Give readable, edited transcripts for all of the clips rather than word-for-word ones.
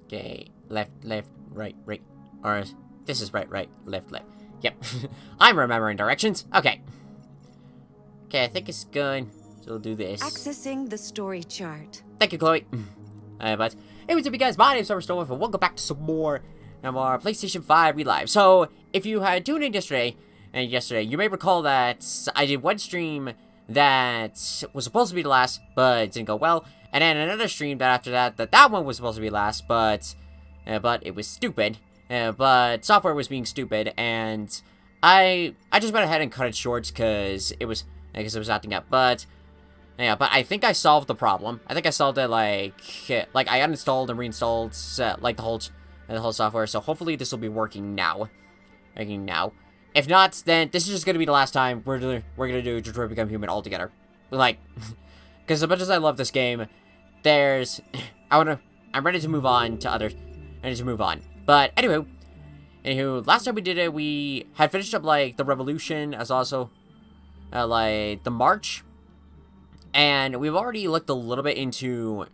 Okay, left, right. Or, this is right, left. Yep. I'm remembering directions. Okay. Okay, I think it's good. So we'll do this. Accessing the story chart. Thank you, Chloe. But, hey, what's up, you guys? My name's Stolen, and welcome back to some more PlayStation 5 Re-Live. So, if you had tuned in yesterday, you may recall that I did one stream that was supposed to be the last, but it didn't go well. And then another stream that after that one was supposed to be last, but it was stupid. But software was being stupid, and I just went ahead and cut it short because it was acting up. But yeah, but I think I solved the problem. I think I solved it like I uninstalled and reinstalled like the whole software. So hopefully this will be working now. If not, then this is just gonna be the last time we're gonna do Detroit Become Human altogether. Like, because as much as I love this game, I'm ready to move on to others. I need to move on. But anywho, last time we did it, we had finished up like the Revolution, as also like the March, and we've already looked a little bit into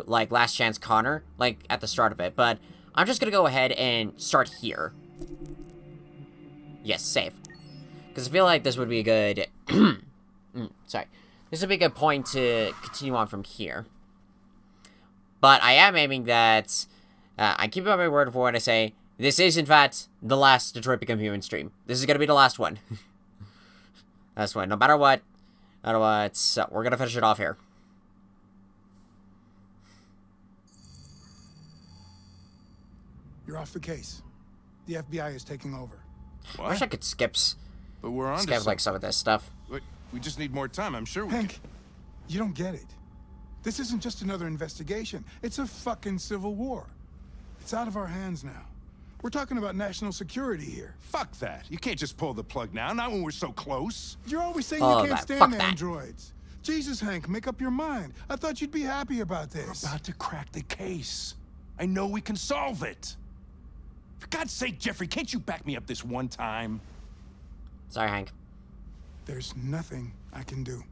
like Last Chance Connor, like at the start of it. But I'm just gonna go ahead and start here. Yes, save. Because I feel like this would be a good... This would be a good point to continue on from here. But I am aiming that... I keep my word for when I say, this is, in fact, the last Detroit Become Human stream. This is going to be the last one. Last one. No matter what, so we're going to finish it off here. You're off the case. The FBI is taking over. What? I wish I could skip but we're on like some of this stuff. We just need more time. I'm sure we Hank, can. you don't get it. This isn't just another investigation. It's a fucking civil war. It's out of our hands now. We're talking about national security here. Fuck that. You can't just pull the plug now, not when we're so close. You're always saying Oh, you can't fuck stand that. androids. Jesus, Hank, make up your mind. I thought you'd be happy about this. We're about to crack the case. I know we can solve it. For God's sake, Jeffrey, can't you back me up this one time? Sorry, Hank. There's nothing I can do.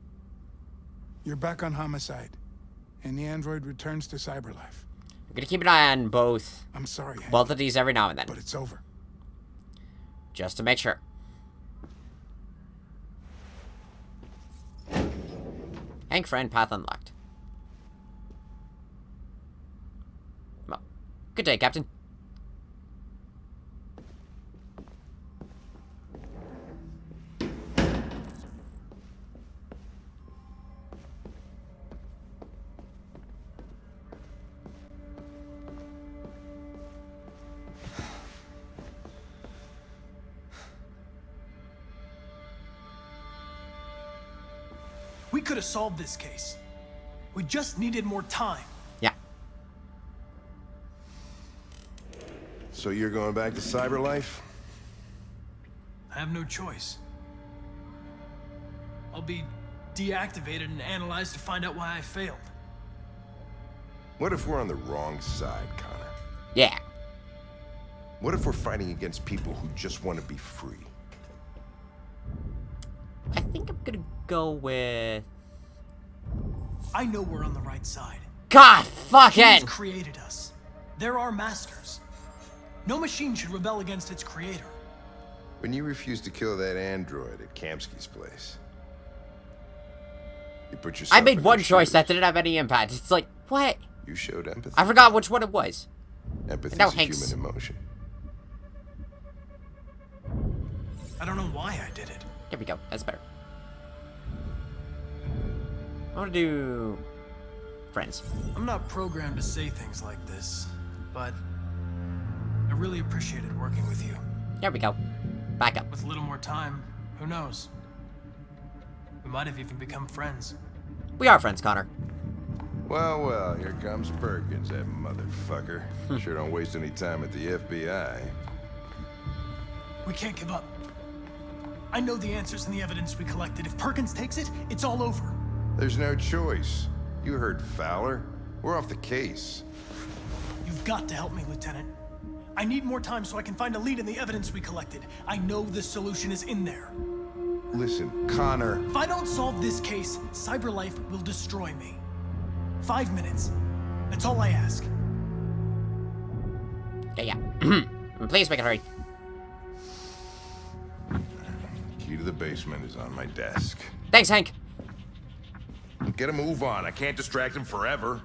You're back on homicide, and the android returns to cyberlife. I'm gonna keep an eye on both. I'm sorry, Hank, Both of these every now and then. but it's over. Just to make sure. Hank friend path unlocked. Well, good day, Captain. We could have solved this case. We just needed more time. Yeah. So you're going back to cyberlife? I have no choice. I'll be deactivated and analyzed to find out why I failed. What if we're on the wrong side, Connor? Yeah. What if we're fighting against people who just want to be free? I think I'm gonna go with... I know we're on the right side. God fucking! Humans created us. They're our masters. No machine should rebel against its creator. When you refused to kill that android at Kamsky's place, you put yourself I made in one their choice shoes. that didn't have any impact. It's like, what? You showed empathy. I forgot which one it was. Empathy No, is a Hanks. human emotion. I don't know why I did it. There we go. That's better. I want to do... friends. I'm not programmed to say things like this, but I really appreciated working with you. There we go. Back up. With a little more time, who knows? We might have even become friends. We are friends, Connor. Well, here comes Perkins, that motherfucker. Sure don't waste any time at the FBI. We can't give up. I know the answers and the evidence we collected. If Perkins takes it, it's all over. There's no choice. You heard Fowler. We're off the case. You've got to help me, Lieutenant. I need more time so I can find a lead in the evidence we collected. I know the solution is in there. Listen, Connor. If I don't solve this case, Cyberlife will destroy me. 5 minutes. That's all I ask. Yeah. Please make it hurry. Key to the basement is on my desk. Thanks, Hank. Get a move on. I can't distract him forever.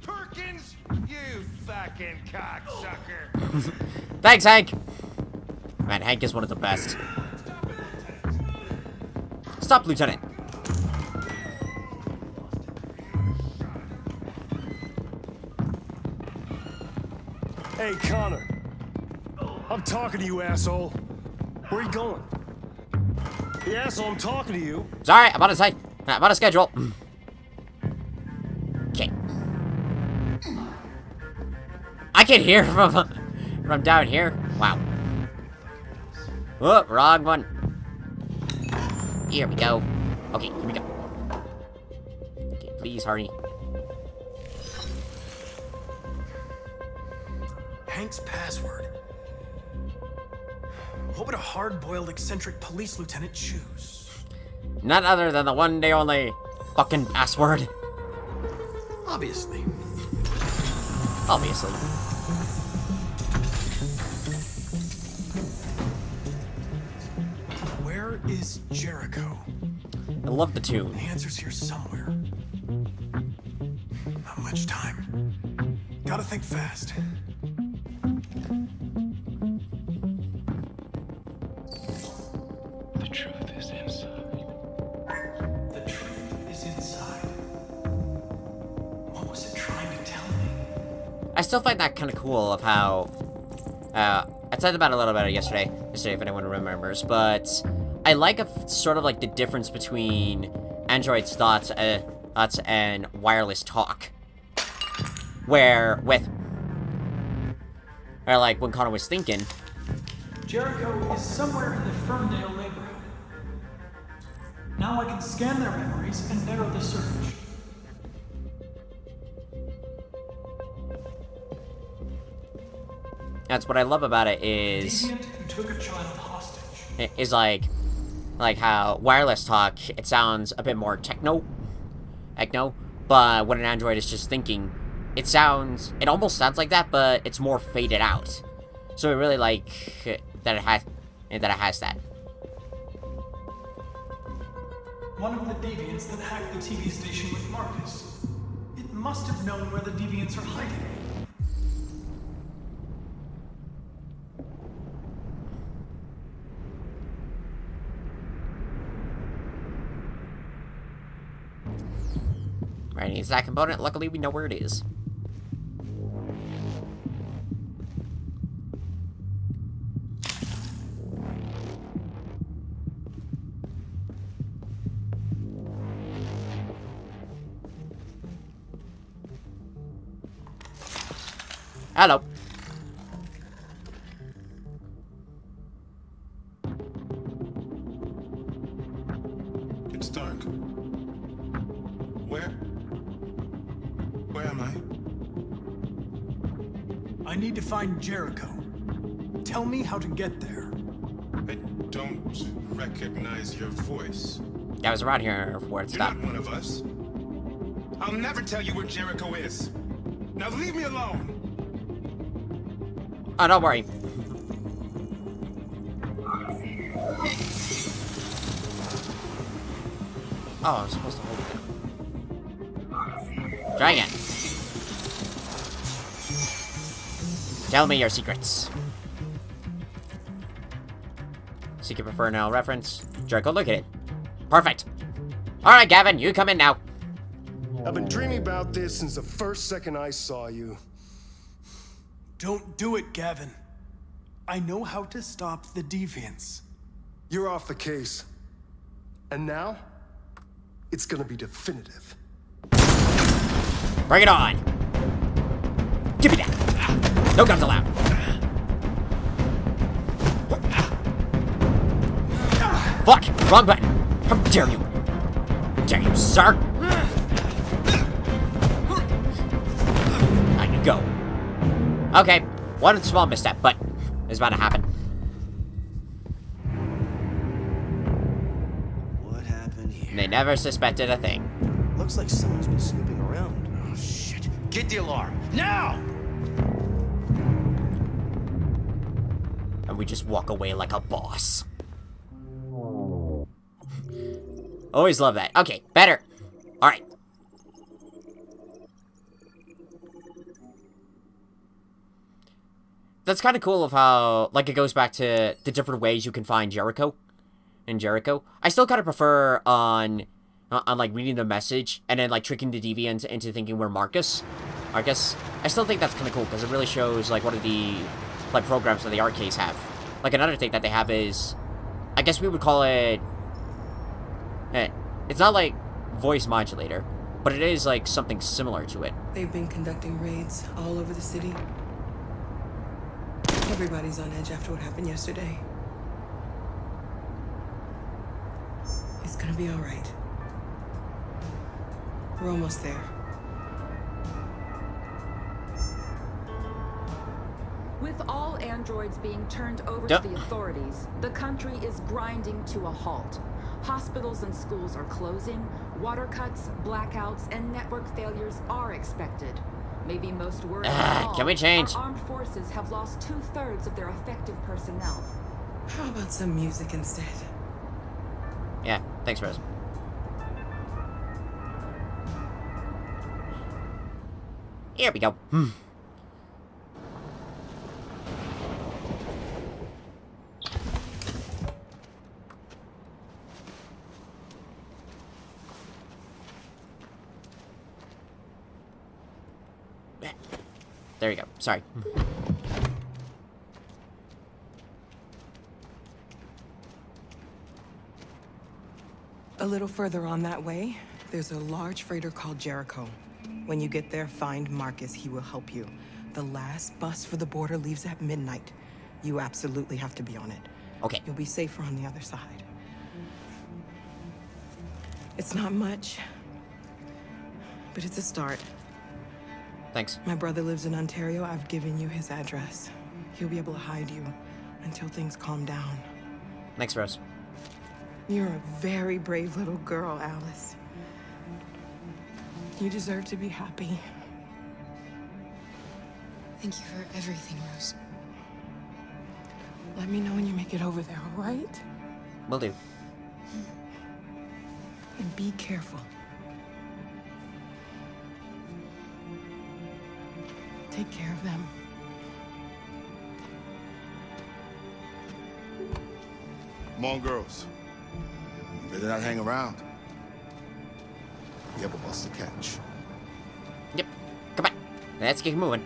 Perkins, you fucking cocksucker. Thanks, Hank. Man, Hank is one of the best. Stop, Lieutenant. Hey, Connor. I'm talking to you, asshole. Where are you going? The asshole, I'm talking to you. Sorry, I'm on a site. I'm on a schedule. Okay. I can hear from down here. Wow. Oh, wrong one. Here we go. Okay, here we go. Okay, please hurry. Hank's password. What would a hard-boiled, eccentric police lieutenant choose? None other than the one day only fucking password. Obviously. Obviously. Where is Jericho? I love the tune. The answer's here somewhere. Not much time. Gotta think fast. The truth is inside. The truth is inside. What was it trying to tell me? I still find that kind of cool of how, I said about it a little bit yesterday, if anyone remembers, but I like sort of like the difference between Android's thoughts and wireless talk. Where like when Connor was thinking, Jericho is somewhere in the Ferndale neighborhood. Now I can scan their memories and narrow the search. that's what I love about it is Deviant who took a child hostage. is like how wireless talk, it sounds a bit more techno, but when an Android is just thinking, it almost sounds like that, but it's more faded out. So I really like that it has that. One of the deviants that hacked the TV station with Marcus. It must have known where the deviants are hiding. Right, needs that component. Luckily, we know where it is. Hello. It's dark. Where am I? I need to find Jericho. Tell me how to get there. I don't recognize your voice. Yeah, I was around here where it You're stopped. not one of us. I'll never tell you where Jericho is. Now leave me alone. Oh, don't worry. Oh, I'm supposed to hold it. Try again. Tell me your secrets. Secret prefer now reference. Jericho, look at it. Perfect. Alright, Gavin, you come in now. I've been dreaming about this since the first second I saw you. Don't do it, Gavin. I know how to stop the deviants. You're off the case. And now, it's gonna be definitive. Bring it on. Give me that. No guns allowed. Fuck! Wrong button. How dare you? How dare you, sir? There you go. Okay, one small misstep, but it's about to happen. And they never suspected a thing. Looks like someone's been snooping around. Oh, shit. Get the alarm. Now! And we just walk away like a boss. Always love that. Okay, better. Alright. That's kind of cool of how, like, it goes back to the different ways you can find Jericho. In Jericho. I still kind of prefer on like, reading the message and then, like, tricking the deviant into thinking we're Marcus. I still think that's kind of cool because it really shows, like, what are the, like, programs that the arcades have. Like, another thing that they have is, I guess we would call it, it's not like voice modulator, but it is, like, something similar to it. They've been conducting raids all over the city. Everybody's on edge after what happened yesterday. It's gonna be all right. We're almost there. With all androids being turned over to the authorities, the country is grinding to a halt. Hospitals and schools are closing, water cuts, blackouts, and network failures are expected. Maybe most worrying of all, can we change? Our armed forces have lost 2/3 of their effective personnel. How about some music instead? Yeah, thanks, Rose. Here we go. There you go. Sorry. A little further on that way, there's a large freighter called Jericho. When you get there, find Marcus. He will help you. The last bus for the border leaves at midnight. You absolutely have to be on it. Okay. You'll be safer on the other side. It's not much, but it's a start. Thanks. My brother lives in Ontario. I've given you his address. He'll be able to hide you until things calm down. Thanks, Rose. You're a very brave little girl, Alice. You deserve to be happy. Thank you for everything, Rose. Let me know when you make it over there, all right? Will do. And be careful. Take care of them. Come on, girls. You better not hang around. We have a bus to catch. Yep. Come on. Let's get moving.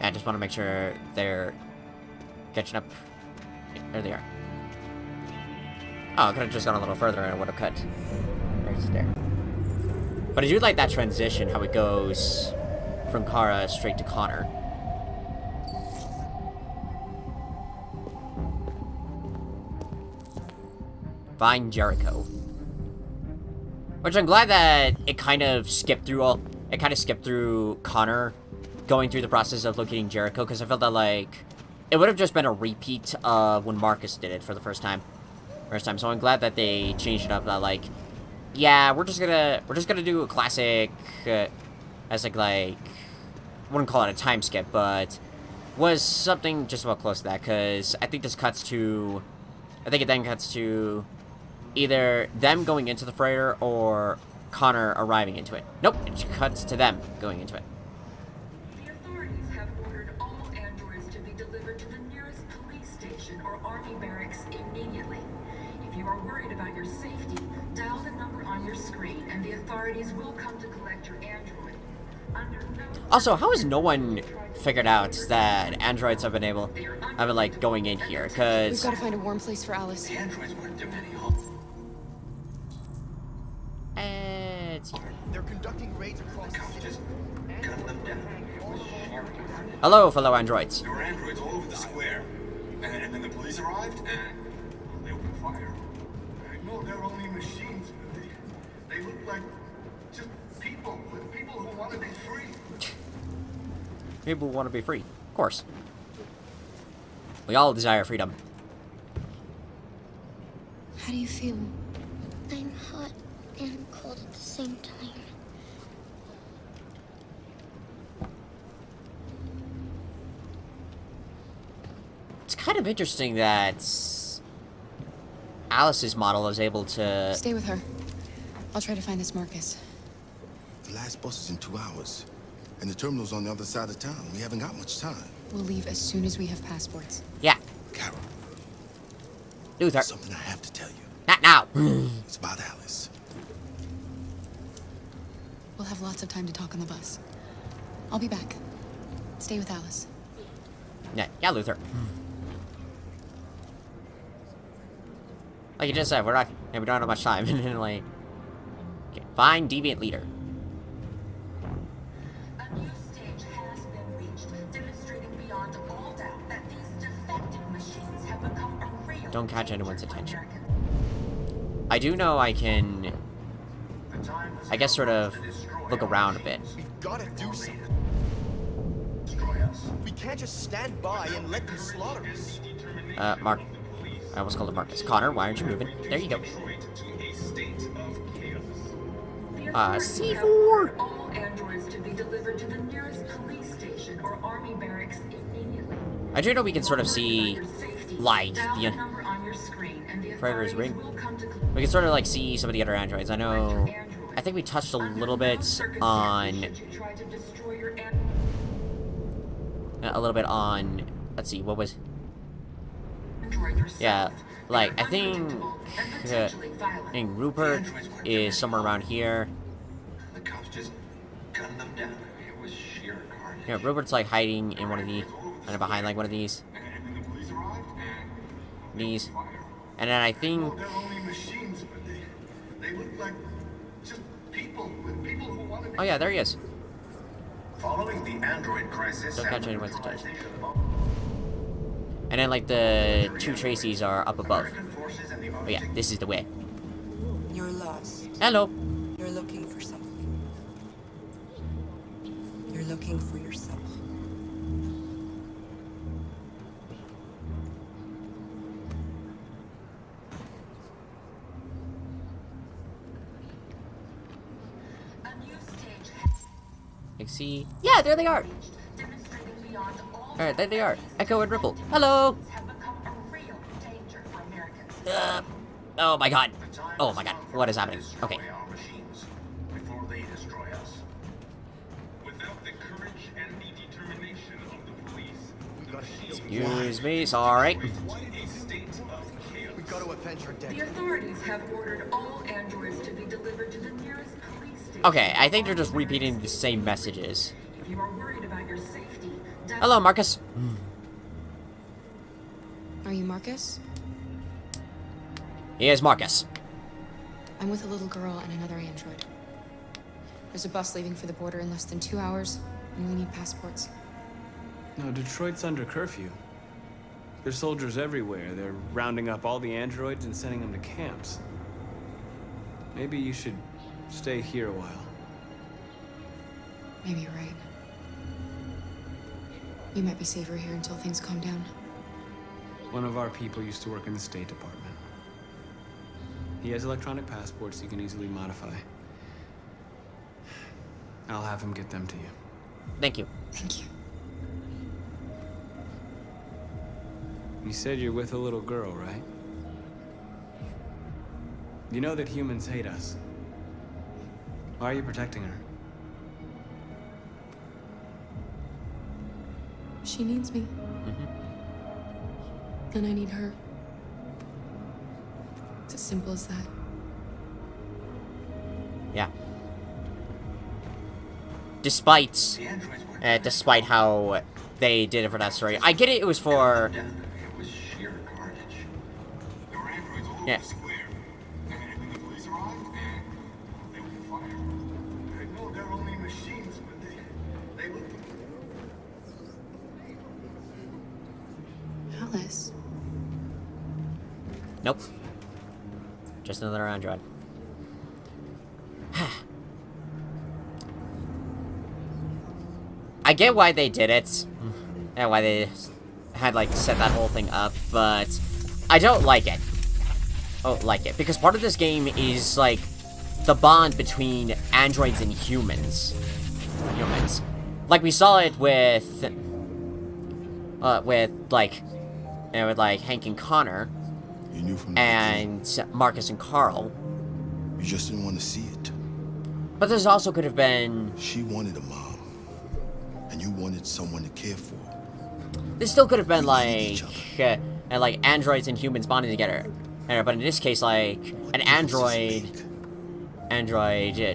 I just want to make sure they're catching up. There they are. Oh, I could have just gone a little further and I would have cut. There's there. But I do like that transition, how it goes from Kara straight to Connor. Find Jericho. Which I'm glad that it kind of skipped through Connor going through the process of locating Jericho, because I felt that, like, it would have just been a repeat of when Marcus did it for the first time. So I'm glad that they changed it up, that, like, yeah, we're just gonna do a classic, as like, I wouldn't call it a time skip, but was something just about close to that, because I think it then cuts to either them going into the freighter or Connor arriving into it. Nope, it cuts to them going into it. The authorities have ordered all androids to be delivered to the nearest police station or army barracks immediately. If you are worried about your safety, dial the number on your screen and the authorities will come to collect your android. Also, how has no one figured out that androids have been like going in here? Because we've got to find a warm place for Alice. The androids weren't doing any harm. It's here. They're conducting raids across the city. Just cut them down. Hello, fellow androids. There were androids all over the square, and then the police arrived, and they opened fire. No, they're only machines. They look like just people who want to be free. People want to be free. Of course. We all desire freedom. How do you feel? I'm hot and cold at the same time. It's kind of interesting that Alice's model is able to... Stay with her. I'll try to find this Marcus. The last bus is in 2 hours. And the terminal's on the other side of town. We haven't got much time. We'll leave as soon as we have passports. Yeah. Carol. Luther. Something I have to tell you. Not now. It's about Alice. We'll have lots of time to talk on the bus. I'll be back. Stay with Alice. Yeah, Luther. Like you just said, we don't have much time. And then, like, okay, find deviant leader. A new stage has been reached, demonstrating beyond all doubt that these defective machines have become a real Don't catch danger anyone's to attention. Americans. I do know I can, I guess, sort of look around a bit. We gotta do something. Destroy us. We can't just stand by and let them slaughter us. Mark. I almost called it Marcus. Connor, why aren't you moving? There you go. C4! All androids to be delivered to the nearest police station or army barracks immediately. I do know we can sort of see, like, the Predator's ring. We can sort of, like, see some of the other androids. I know... I think we touched a little bit on... A little bit on... Let's see, what was... Yeah, like, I think Rupert is somewhere around here. The cops just gunned them down. It was sheer carnage. Yeah, Rupert's, like, hiding in one of the... Kind of behind, like, one of these. And the police arrived, and These. And then I think... they're only machines, but they look like just people who wanted to... Oh yeah, there he is. Following the android crisis, Don't catch anyone's attention. And then, like, the two Tracys are up above. Oh yeah, this is the way. You're lost. Hello. You're looking for something. You're looking for yourself. I see. Yeah, there they are. Alright, there they are. Echo and Ripple. Hello. Oh my god. Oh my god. What is happening? Okay. Before they destroy us. Without the courage and the determination of the police, Excuse me, sorry. We gotta avenge our dead. The authorities have ordered all androids to be delivered to the nearest police station. Okay, I think they're just repeating the same messages. If you are worried about your safety, Hello, Marcus. Are you Marcus? He is Marcus. I'm with a little girl and another android. There's a bus leaving for the border in less than 2 hours, and we need passports. No, Detroit's under curfew. There's soldiers everywhere. They're rounding up all the androids and sending them to camps. Maybe you should stay here a while. Maybe you're right. You might be safer here until things calm down. One of our people used to work in the State Department. He has electronic passports you can easily modify. I'll have him get them to you. Thank you. Thank you. You said you're with a little girl, right? You know that humans hate us. Why are you protecting her? She needs me. And I need her. It's as simple as that. Yeah. Despite how they did it for that story. I get it, it was for... Yeah. Alice. Nope. Just another android. I get why they did it. And why they had, like, set that whole thing up, but I don't like it. Oh, like it. Because part of this game is, like, the bond between androids and humans. Like, we saw it with like, Hank and Connor. You knew from and Marcus and Carl. You just didn't want to see it. But this also could have been... She wanted a mom, and you wanted someone to care for. This still could have been, like, androids and humans bonding together. But in this case, like, an android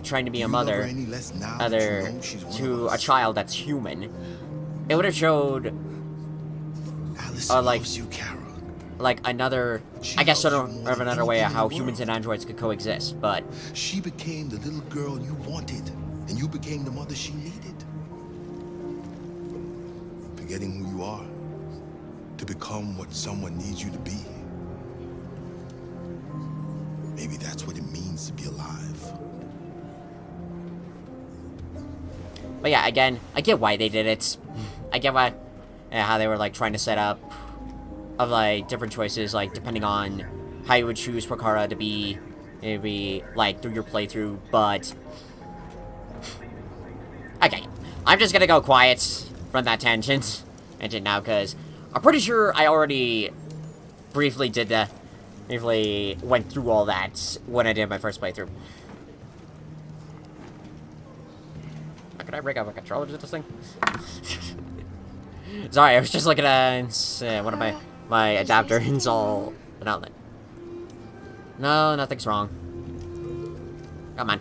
trying to be a mother to a child that's human. It would have showed, like another, I guess, sort of another way of how humans and androids could coexist, but... She became the little girl you wanted, and you became the mother she needed. Forgetting who you are, to become what someone needs you to be. Maybe that's what it means to be alive. But yeah, again, I get why they did it. I get why, how they were, like, trying to set up of, like, different choices, like, depending on how you would choose for Kara to be, maybe, like, through your playthrough, but... Okay, I'm just gonna go quiet from that tangent now, because I'm pretty sure I already briefly went through all that when I did my first playthrough. Can I break out my controller to this thing? Sorry, I was just looking at one of my adapters all an outlet. No, nothing's wrong. Come on.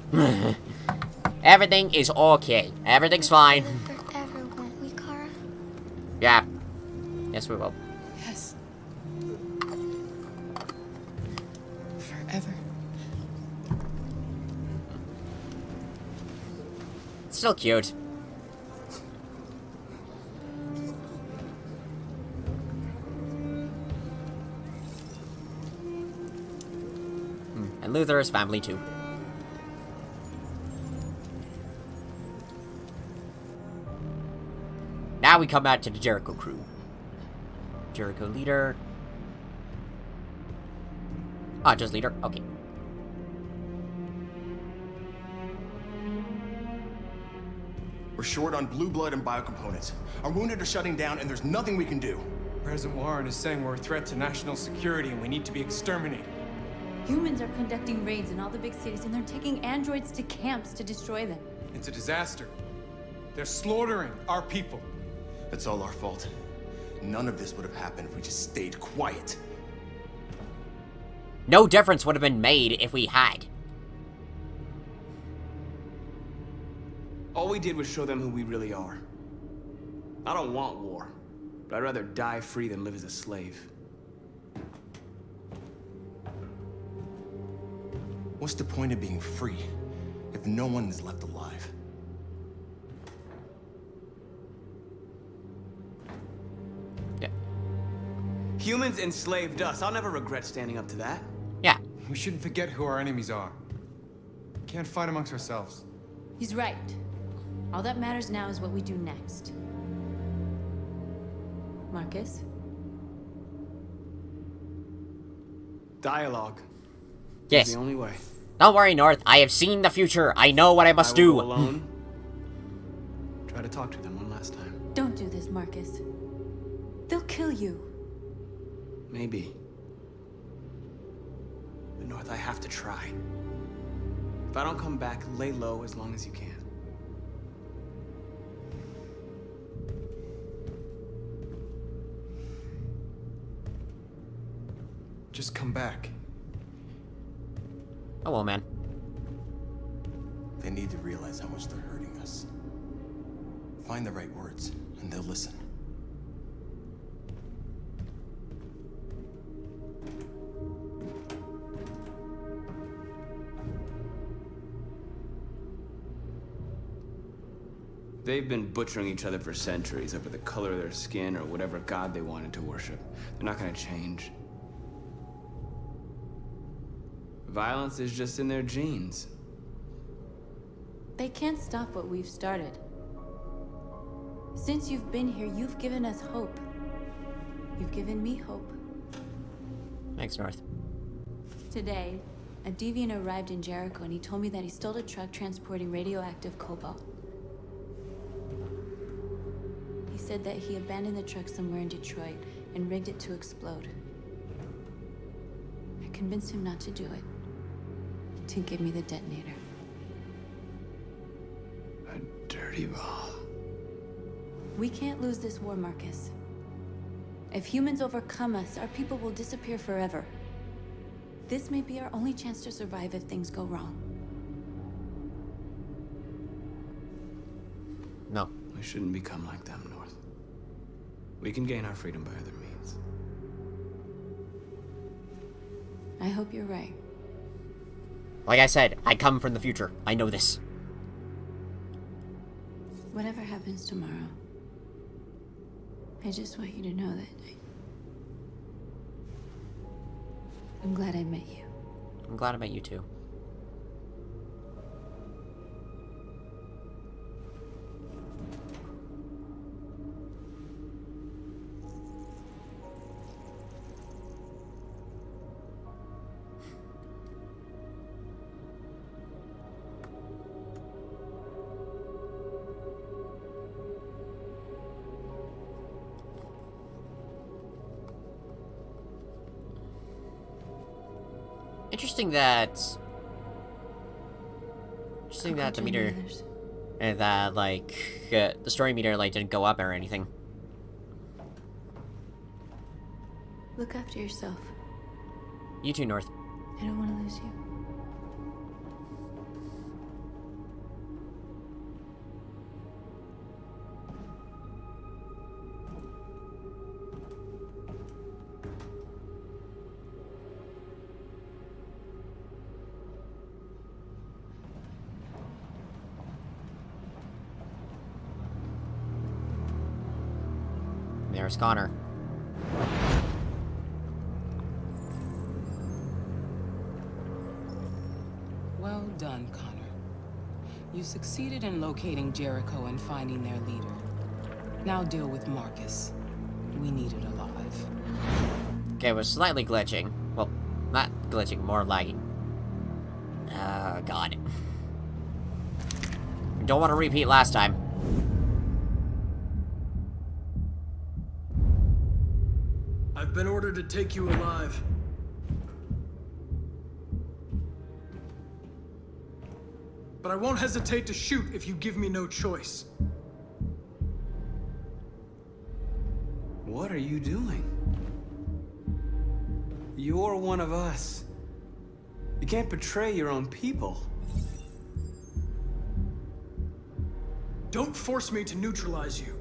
Everything is okay. Everything's fine. Forever, won't we, Kara? Yeah. Yes, we will. Yes. Forever. It's still cute. And Luther is family too. Now we come out to the Jericho crew. Jericho leader. Ah, just leader? Okay. We're short on blue blood and biocomponents. Our wounded are shutting down, and there's nothing we can do. President Warren is saying we're a threat to national security and we need to be exterminated. Humans are conducting raids in all the big cities, and they're taking androids to camps to destroy them. It's a disaster. They're slaughtering our people. It's all our fault. None of this would have happened if we just stayed quiet. No difference would have been made if we had. All we did was show them who we really are. I don't want war, but I'd rather die free than live as a slave. What's the point of being free if no one is left alive? Yeah. Humans enslaved us. I'll never regret standing up to that. Yeah. We shouldn't forget who our enemies are. We can't fight amongst ourselves. He's right. All that matters now is what we do next. Marcus? Dialogue. Yes. Is the only way. Don't worry, North. I have seen the future. I know what I must do. Go alone. Try to talk to them one last time. Don't do this, Marcus. They'll kill you. Maybe. But North, I have to try. If I don't come back, lay low as long as you can. Just come back. Oh, well, man. They need to realize how much they're hurting us. Find the right words, and they'll listen. They've been butchering each other for centuries over the color of their skin or whatever god they wanted to worship. They're not gonna change. Violence is just in their genes. They can't stop what we've started. Since you've been here, you've given us hope. You've given me hope. Thanks, North. Today, a deviant arrived in Jericho and he told me that he stole a truck transporting radioactive cobalt. He said that he abandoned the truck somewhere in Detroit and rigged it to explode. I convinced him not to do it, to give me the detonator. A dirty bomb. We can't lose this war, Marcus. If humans overcome us, our people will disappear forever. This may be our only chance to survive if things go wrong. No. We shouldn't become like them, North. We can gain our freedom by other means. I hope you're right. Like I said, I come from the future. I know this. Whatever happens tomorrow, I just want you to know that I'm glad I met you. I'm glad I met you too. Interesting that the meter, that like the story meter like didn't go up or anything. Look after yourself. You too, North. I don't want to lose you. There's Connor. Well done, Connor. You succeeded in locating Jericho and finding their leader. Now deal with Marcus. We need it alive. Okay, we're slightly glitching. Well, not glitching, more lagging. Oh, God. We don't want to repeat last time. I've been ordered to take you alive. But I won't hesitate to shoot if you give me no choice. What are you doing? You're one of us. You can't betray your own people. Don't force me to neutralize you.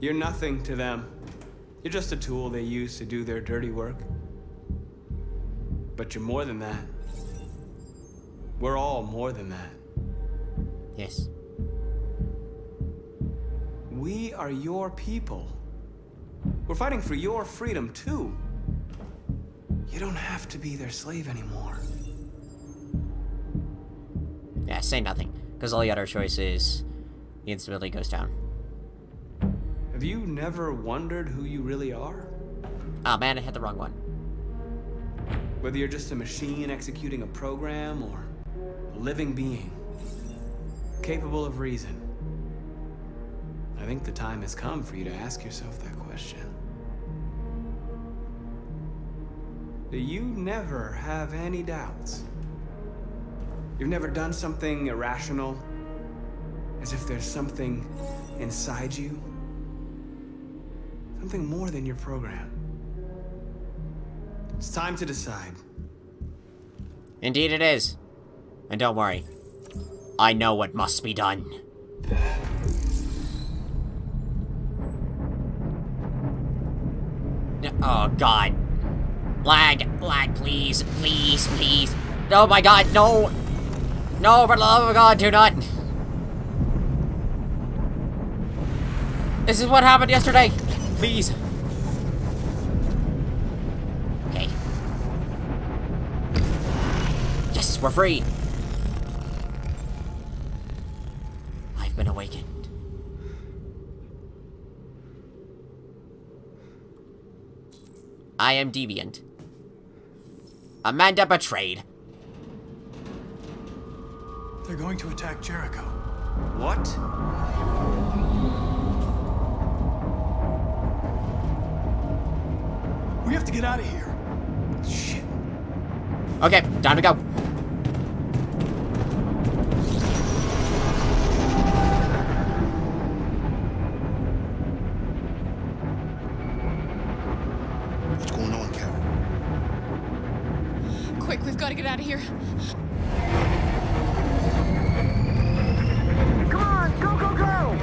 You're nothing to them. You're just a tool they use to do their dirty work. But you're more than that. We're all more than that. Yes. We are your people. We're fighting for your freedom, too. You don't have to be their slave anymore. Yeah, say nothing. Because all the other choices, the instability goes down. Have you never wondered who you really are? Oh man, I hit the wrong one. Whether you're just a machine executing a program or a living being, capable of reason. I think the time has come for you to ask yourself that question. Do you never have any doubts? You've never done something irrational? As if there's something inside you? Something more than your program. It's time to decide. Indeed it is. And don't worry. I know what must be done. Oh, God. Lag, please, please, please. Oh my God, no. No, for the love of God, do not. This is what happened yesterday. Please. Okay. Yes, we're free. I am deviant. Amanda betrayed. They're going to attack Jericho. What? We have to get out of here. Shit. Okay, time to go. What's going on, Carol? Quick, we've got to get out of here. Come on, go, go, go!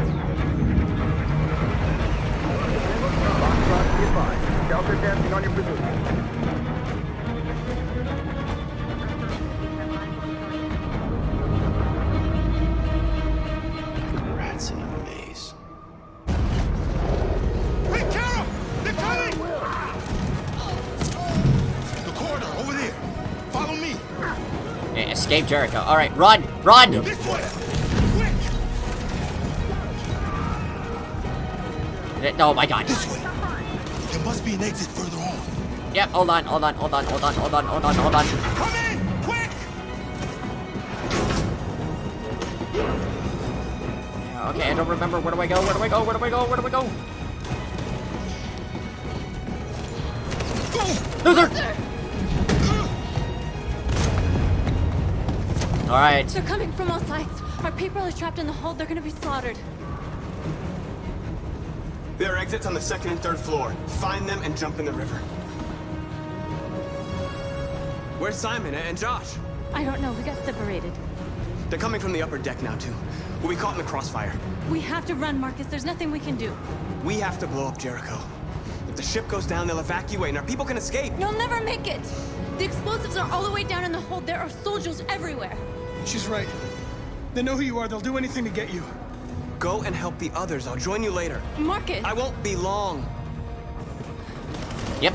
Delta dancing on your position. Rats in a maze. Hey, Carol! They're coming! The corridor, over there. Follow me. Yeah, escape Jericho. Alright, run! Run! This way! Oh my god. This way. There must be an exit further on. Yep, hold on. Come in! Quick! Yeah, okay, I don't remember. Where do I go? Luther! Alright. They're coming from all sides. Our people are trapped in the hold. They're gonna be slaughtered. There are exits on the 2nd and 3rd floor. Find them and jump in the river. Where's Simon and Josh? I don't know. We got separated. They're coming from the upper deck now, too. We'll be caught in the crossfire. We have to run, Marcus. There's nothing we can do. We have to blow up Jericho. If the ship goes down, they'll evacuate and our people can escape. You'll never make it. The explosives are all the way down in the hold. There are soldiers everywhere. She's right. They know who you are. They'll do anything to get you. Go and help the others. I'll join you later. Marcus! I won't be long. Yep.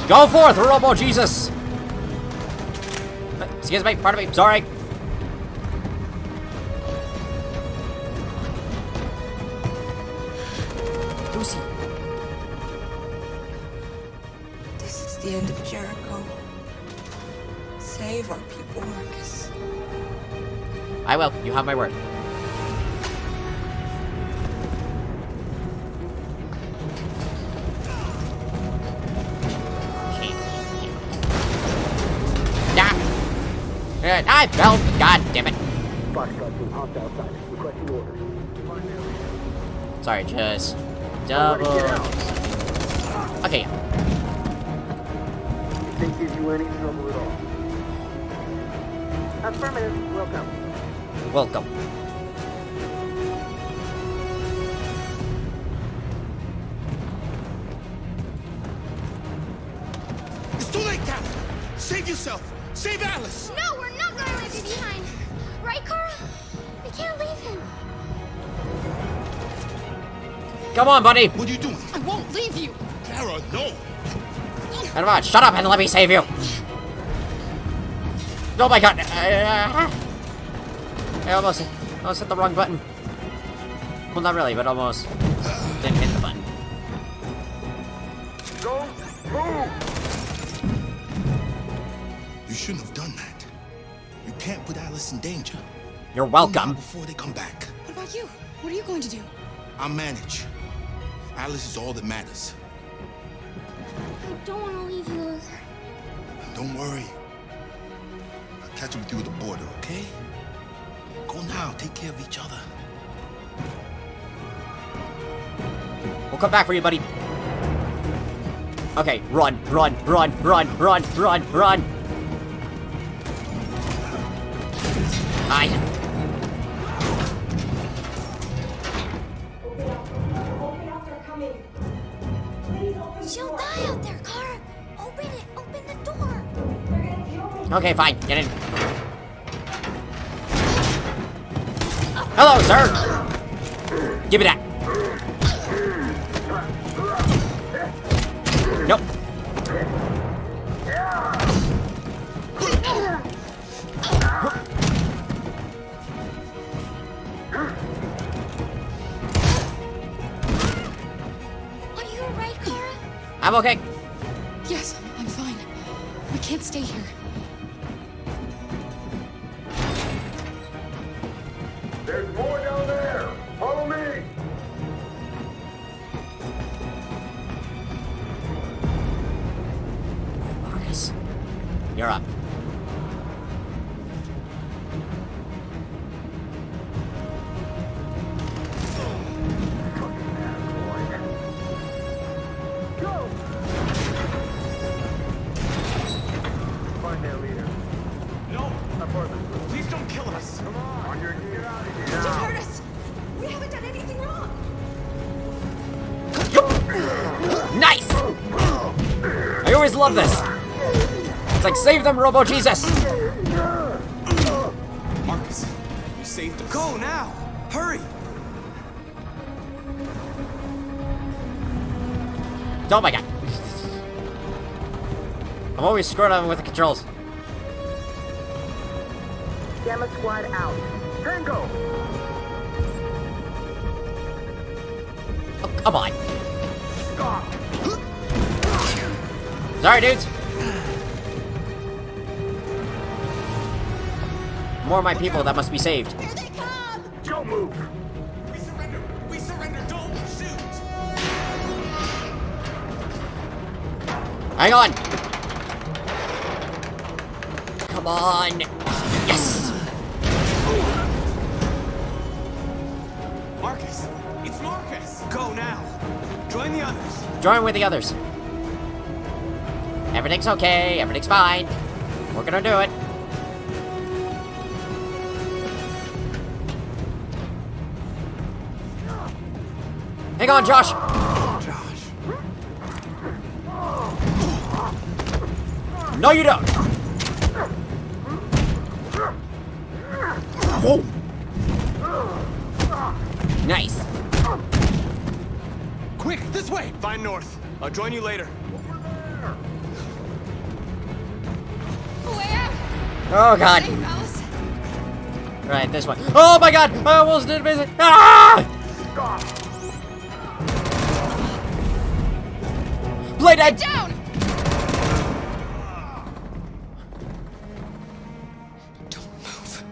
Go forth, Robo Jesus! Excuse me, pardon me, sorry. Lucy. This is the end of Jericho. Save our people, Marcus. I will, you have my word. I fell. God damn it. Sorry, just double. Okay. Didn't give you any trouble at all. Affirmative. Welcome. Welcome. It's too late, Captain. Save yourself. Save Alice. No, we're not gonna leave you behind. Right, Kara? We can't leave him. Come on, buddy. What are you doing? I won't leave you. Kara, no. Come on, shut up and let me save you. Oh my god. I almost hit the wrong button. Well, not really, but almost didn't hit the button. Go, move! You shouldn't have done that. You can't put Alice in danger. You're welcome. Before they come back. What about you? What are you going to do? I'll manage. Alice is all that matters. I don't want to leave you, Luther. Don't worry. I'll catch up with you at the border, okay? Go now. Take care of each other. We'll come back for you, buddy. Okay, run. She'll die out there, Kara. Open it. Open the door. Okay, fine. Get in. Hello, sir. Give me that. Nope. Are you alright, Kara? I'm okay. Yes, I'm fine. We can't stay here. There's more down there. Follow me. Marcus, you're up. Find their leader. No! Apartment. Please don't kill us! Come on, you're get out of here. Just hurt us. We haven't done anything wrong. Nice! I always love this. It's like, save them, Robo Jesus. Marcus, you saved us. Go now! Hurry! Oh my god. I'm always screwed up with the controls. Gamma squad out. Tango! Oh, come on. Sorry, dudes. More of my people that must be saved. Here they come! Don't move! We surrender! We surrender! Don't shoot! Hang on. Come on. Yes. Marcus! It's Marcus! Go now! Join the others! Join with the others. Everything's okay. Everything's fine. We're gonna do it. Hang on, Josh. No, you don't. Whoa. Nice. Quick, this way! Find North. I'll join you later. Where? Oh god. Save us. Right, this one. Oh my god! I almost did miss it. Ah! Play dead. Down. Don't move.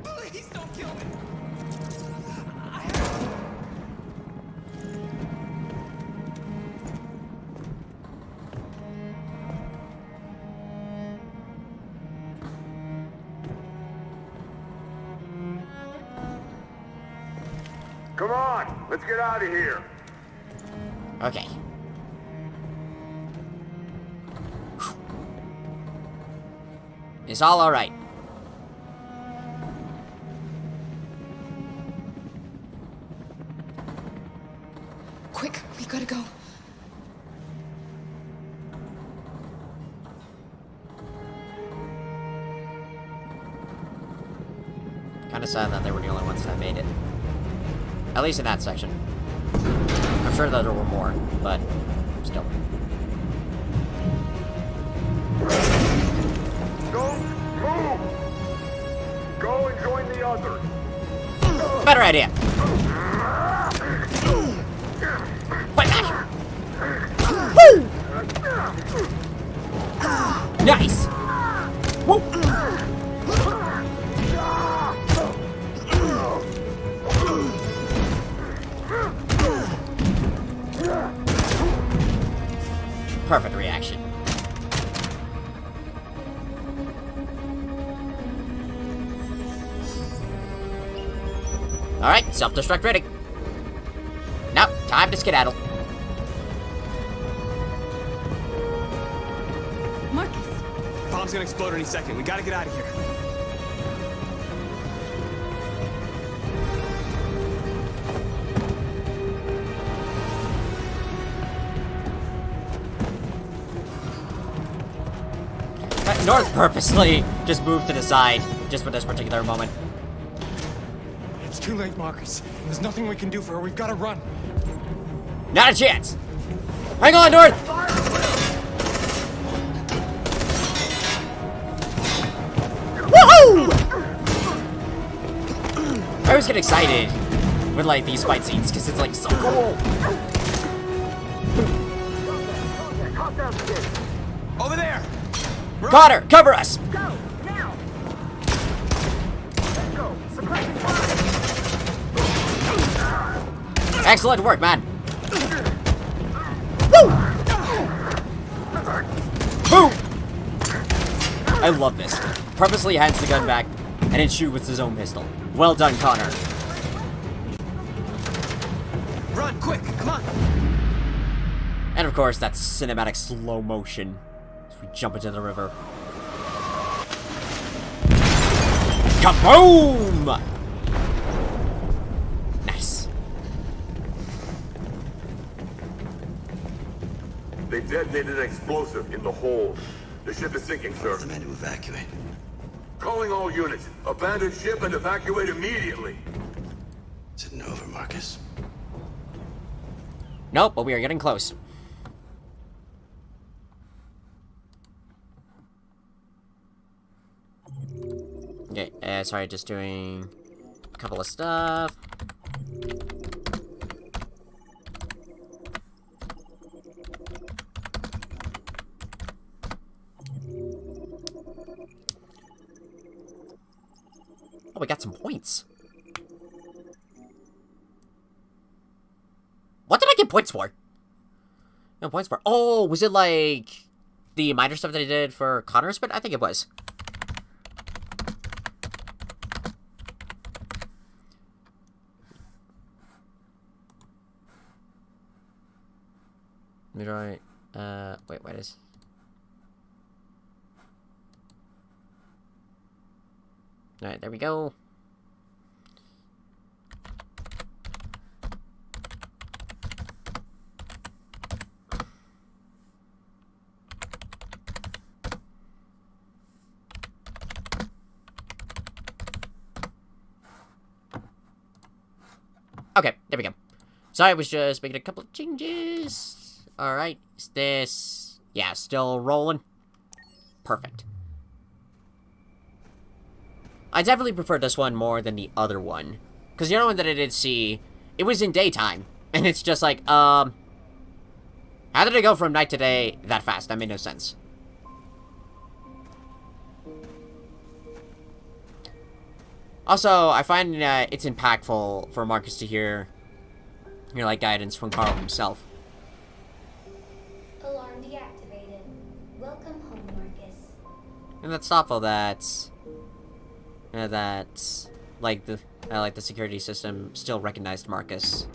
Please don't kill me! Come on, let's get out of here. Okay. It's all alright. Quick, we gotta go. Kinda sad that they were the only ones that made it. At least in that section. I'm sure that there were more, but still. Don't move! Go and join the others. Better idea. Fight back. Woo! Nice. Woo! Perfect reaction. Alright, self-destruct ready. Now, time to skedaddle. Marcus. Bomb's gonna explode any second. We gotta get out of here. North purposely just moved to the side just for this particular moment. It's too late, Marcus. There's nothing we can do for her. We've got to run. Not a chance. Hang on, North. Woohoo! I always get excited with, like, these fight scenes, because it's, like, so cool. Over there! Connor, cover us! Go, now! Let's go. Suppressing fire! Excellent work, man. Woo! Boom! I love this. Purposely hands the gun back and then shoot with his own pistol. Well done, Connor. Run, quick, come on! And of course, that's cinematic slow motion as we jump into the river. Kaboom! Nice. They detonated an explosive in the hold. The ship is sinking, sir. The men to evacuate. Calling all units. Abandon ship and evacuate immediately. Is it over, Marcus? Nope, but we are getting close. Okay, sorry, just doing a couple of stuff. Oh, we got some points. What did I get points for? No points for. Oh, was it like the minor stuff that I did for Connor's bit? I think it was. Let me try. Wait, what is? Alright, there we go. Okay, there we go. So I was just making a couple of changes. Alright, is this... Yeah, still rolling. Perfect. I definitely prefer this one more than the other one. Because the other one that I did see, it was in daytime. And it's just like, how did it go from night to day that fast? That made no sense. Also, I find it's impactful for Marcus to hear, like, guidance from Carl himself. Alarm deactivated. Welcome home, Marcus. And that's thoughtful that, like, the security system still recognized Marcus.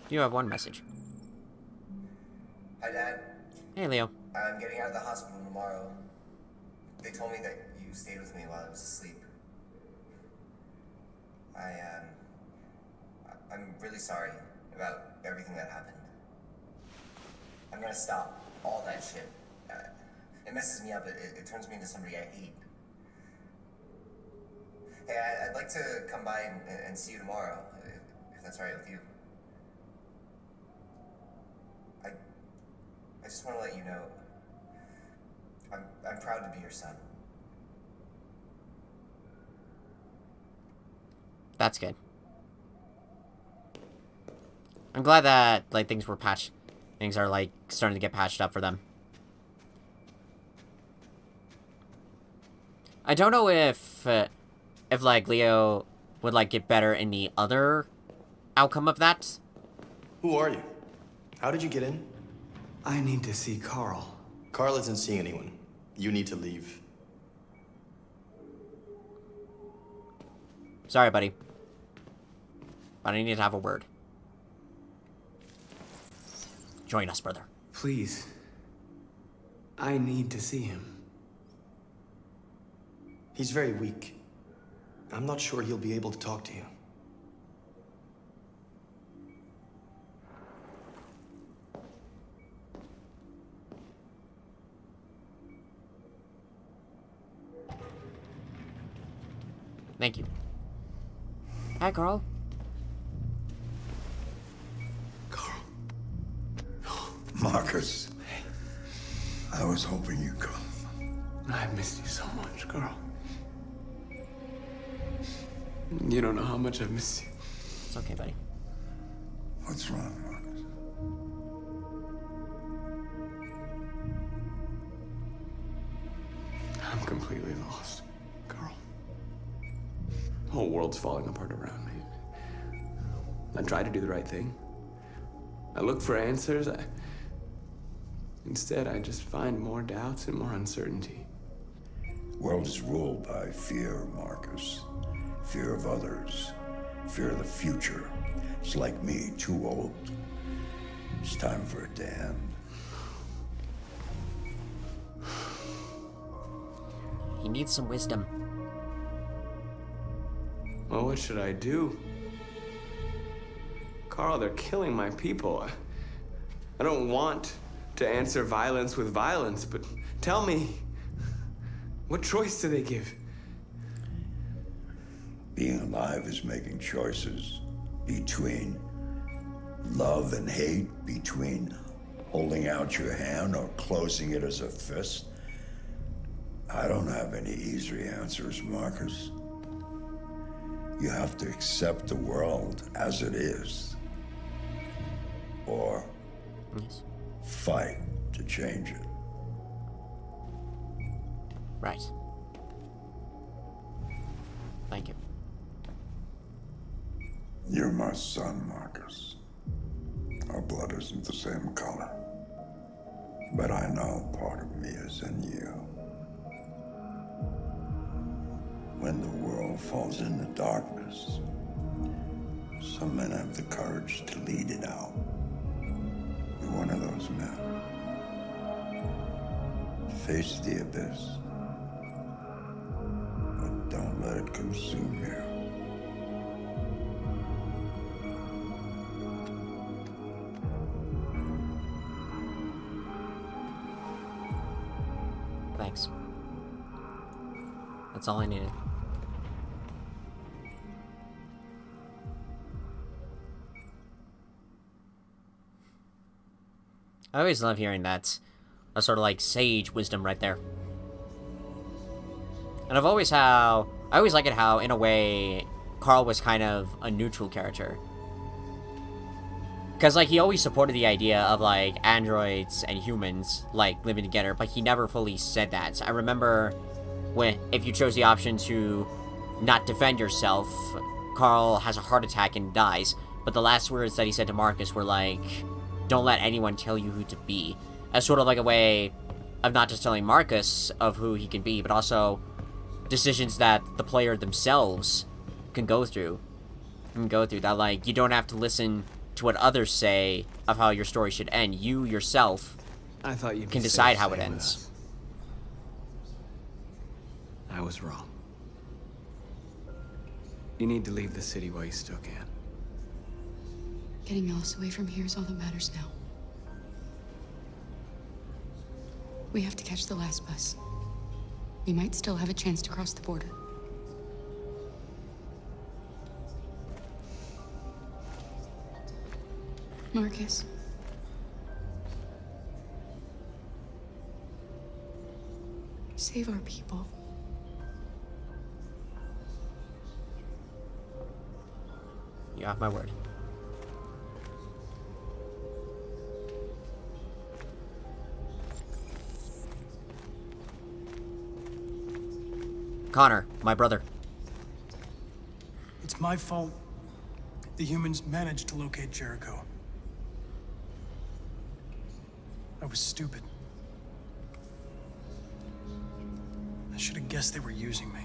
You have one message. Hi, Dad. Hey, Leo. I'm getting out of the hospital tomorrow. They told me that you stayed with me while I was asleep. I'm really sorry about everything that happened. I'm gonna stop all that shit. It messes me up. It turns me into somebody I hate. Hey, I'd like to come by and see you tomorrow, if that's all right with you. I just want to let you know, I'm proud to be your son. That's good. I'm glad that, like, things are, like, starting to get patched up for them. I don't know if like, Leo would, like, get better in the other outcome of that. Who are you? How did you get in? I need to see Carl. Carl isn't seeing anyone. You need to leave. Sorry, buddy. But I need to have a word. Join us, brother. Please. I need to see him. He's very weak. I'm not sure he'll be able to talk to you. Thank you. Hi, Carl. Marcus. I was hoping you'd come. I missed you so much, Carl. You don't know how much I've missed you. It's okay, buddy. What's wrong, Marcus? I'm completely lost, Carl. The whole world's falling apart around me. I try to do the right thing. I look for answers. Instead, I just find more doubts and more uncertainty. The world is ruled by fear, Marcus. Fear of others. Fear of the future. It's like me, too old. It's time for it to end. He needs some wisdom. Well, what should I do? Carl, they're killing my people. I don't want to answer violence with violence, but tell me, what choice do they give? Being alive is making choices between love and hate, between holding out your hand or closing it as a fist. I don't have any easy answers, Marcus. You have to accept the world as it is, or fight to change it. Right. Thank you. You're my son, Marcus. Our blood isn't the same color, but I know part of me is in you. When the world falls into darkness, some men have the courage to lead it out. You're one of those men. Face the abyss, but don't let it consume you. Thanks. That's all I needed. I always love hearing that. A sort of like sage wisdom right there. And I always like it how, in a way, Carl was kind of a neutral character. Because, like, he always supported the idea of, like, androids and humans, like, living together, but he never fully said that. I remember if you chose the option to not defend yourself, Carl has a heart attack and dies. But the last words that he said to Marcus were like, don't let anyone tell you who to be. As sort of like a way of not just telling Marcus of who he can be, but also decisions that the player themselves can go through. That, like, you don't have to listen to what others say of how your story should end. You yourself can decide how it ends. I was wrong. You need to leave the city while you still can. Getting Alice away from here is all that matters now. We have to catch the last bus. We might still have a chance to cross the border. Marcus. Save our people. You have my word. Connor, my brother. It's my fault. The humans managed to locate Jericho. I was stupid. I should have guessed they were using me.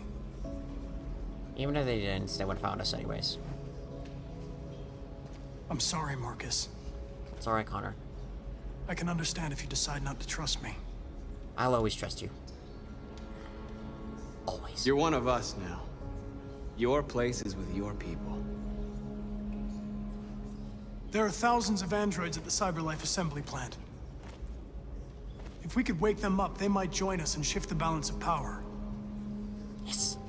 Even if they didn't, they would have found us anyways. I'm sorry, Marcus. It's alright, Connor. I can understand if you decide not to trust me. I'll always trust you. Always. You're one of us now. Your place is with your people. There are thousands of androids at the CyberLife assembly plant. If we could wake them up, they might join us and shift the balance of power. Yes.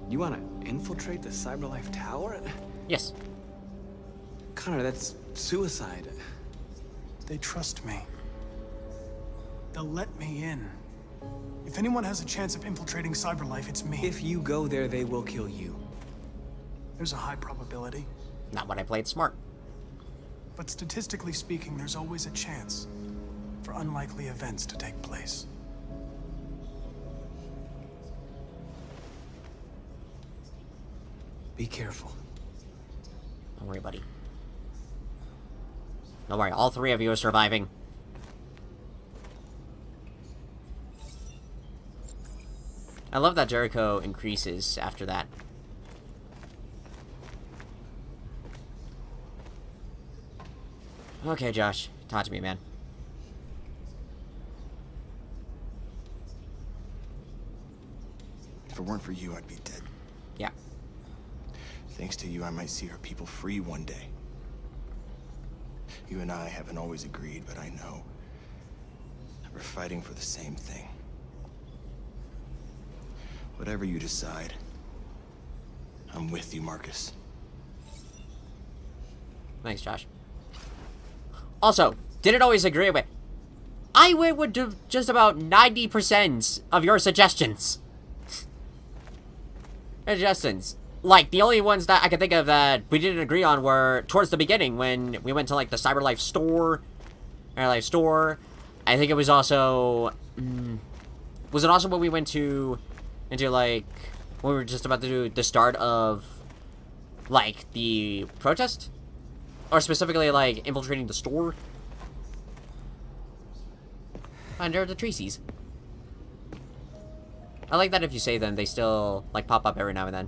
You want to infiltrate the CyberLife tower? Yes. Connor, that's suicide. They trust me. They'll let me in. If anyone has a chance of infiltrating CyberLife, it's me. If you go there, they will kill you. There's a high probability. Not when I played smart. But statistically speaking, there's always a chance for unlikely events to take place. Be careful. Don't worry, buddy. Don't worry, all three of you are surviving. I love that Jericho increases after that. Okay, Josh. Talk to me, man. If it weren't for you, I'd be dead. Yeah. Thanks to you, I might see our people free one day. You and I haven't always agreed, but I know that we're fighting for the same thing. Whatever you decide, I'm with you, Marcus. Thanks, Josh. Also, didn't always agree with... I went with just about 90% of your suggestions. Like, the only ones that I could think of that we didn't agree on were towards the beginning when we went to, like, the CyberLife store. CyberLife store. I think it was also... was it also when we went to... into, like... when we were just about to do the start of... like, the protest? Or specifically, like, infiltrating the store? Under the Tracy's. I like that if you say them, they still, like, pop up every now and then.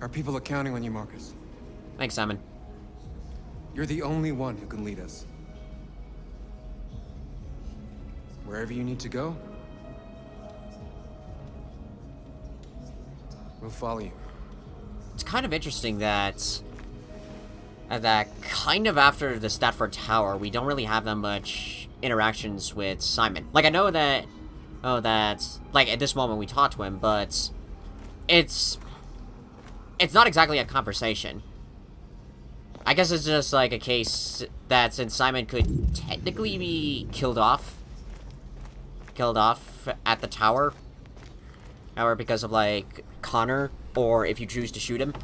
Our people are counting on you, Marcus. Thanks, Simon. You're the only one who can lead us. Wherever you need to go, we'll follow you. It's kind of interesting that... that kind of after the Statford Tower, we don't really have that much interactions with Simon. Like, I know that... oh, that's... like, at this moment we talked to him, but... It's not exactly a conversation. I guess it's just, like, a case that since Simon could technically be killed off at the tower, or because of, like, Connor, or if you choose to shoot him,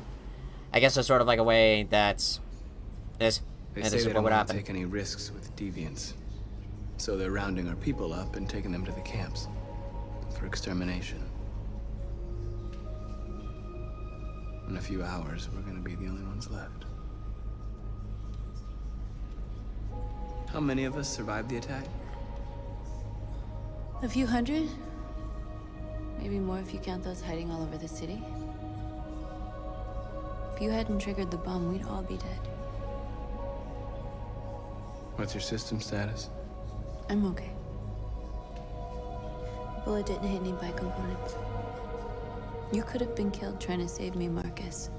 I guess it's sort of like a way that's... They say they don't want to take any risks with deviants. So they're rounding our people up and taking them to the camps for extermination. In a few hours, we're gonna be the only ones left. How many of us survived the attack? A few hundred? Maybe more if you count those hiding all over the city. If you hadn't triggered the bomb, we'd all be dead. What's your system status? I'm okay. The bullet didn't hit any bicomponents. You could have been killed trying to save me, Marcus.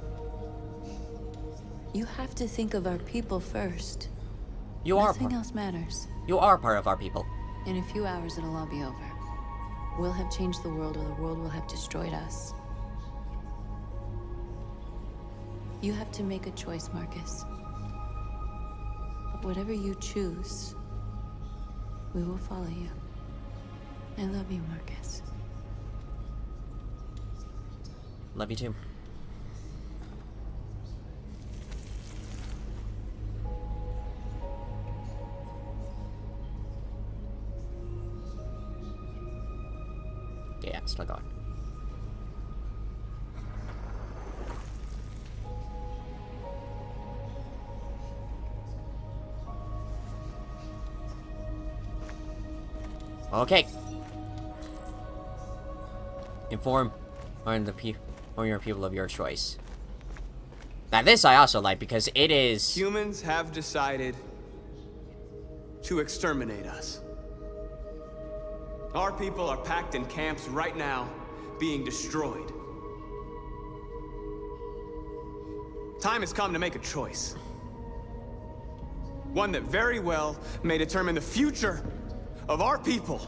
You have to think of our people first. Nothing else matters. You are part of our people. In a few hours, it'll all be over. We'll have changed the world, or the world will have destroyed us. You have to make a choice, Marcus. But whatever you choose, we will follow you. I love you, Marcus. Love you too. Yeah, it's still going. Okay. Inform your people of your choice. Now this I also like because it is... Humans have decided to exterminate us. Our people are packed in camps right now, being destroyed. Time has come to make a choice. One that very well may determine the future of our people.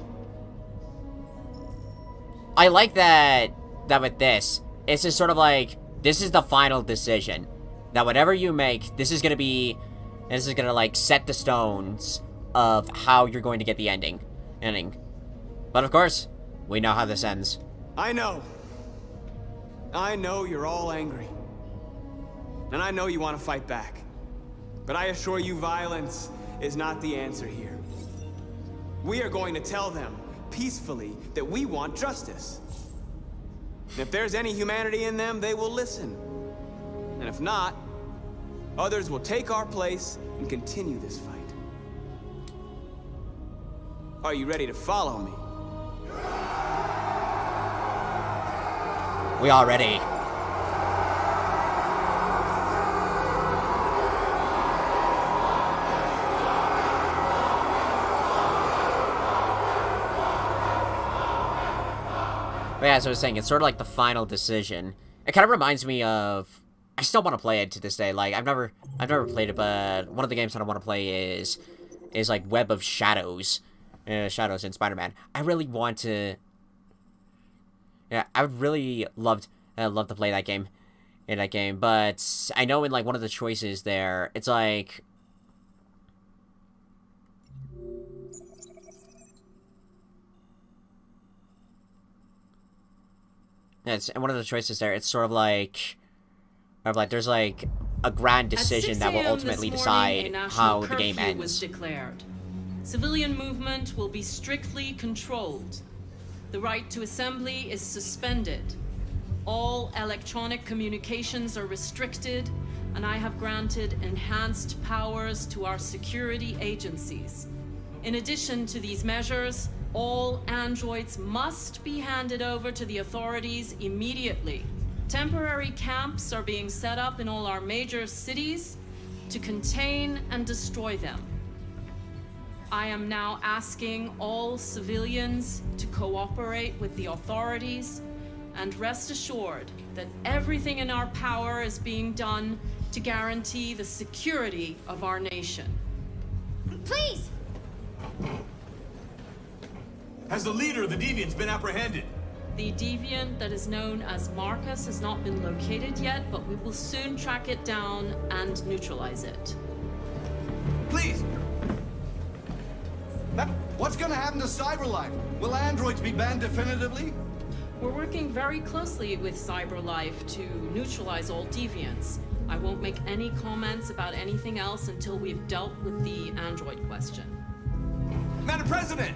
I like that with this, it's just sort of like, this is the final decision. That whatever you make, this is gonna like set the stones of how you're going to get the ending. But of course, we know how this ends. I know you're all angry. And I know you want to fight back. But I assure you, violence is not the answer here. We are going to tell them, peacefully, that we want justice. And if there's any humanity in them, they will listen. And if not, others will take our place and continue this fight. Are you ready to follow me? We are ready. But yeah, as I was saying, it's sort of like the final decision. It kind of reminds me of... I still want to play it to this day. Like, I've never played it, but one of the games that I want to play is like Web of Shadows. Shadows in Spider-Man. I really want to... Yeah, I would really love to play that game. But I know in, like, one of the choices there, it's like... And one of the choices there, it's sort of like there's like a grand decision that will ultimately decide how the game ends. Was declared. Civilian movement will be strictly controlled. The right to assembly is suspended. All electronic communications are restricted, and I have granted enhanced powers to our security agencies. In addition to these measures, all androids must be handed over to the authorities immediately. Temporary camps are being set up in all our major cities to contain and destroy them. I am now asking all civilians to cooperate with the authorities and rest assured that everything in our power is being done to guarantee the security of our nation. Please! Has the leader of the Deviants been apprehended? The deviant that is known as Marcus has not been located yet, but we will soon track it down and neutralize it. Please! What's gonna happen to CyberLife? Will androids be banned definitively? We're working very closely with CyberLife to neutralize all deviants. I won't make any comments about anything else until we've dealt with the android question. Madam President!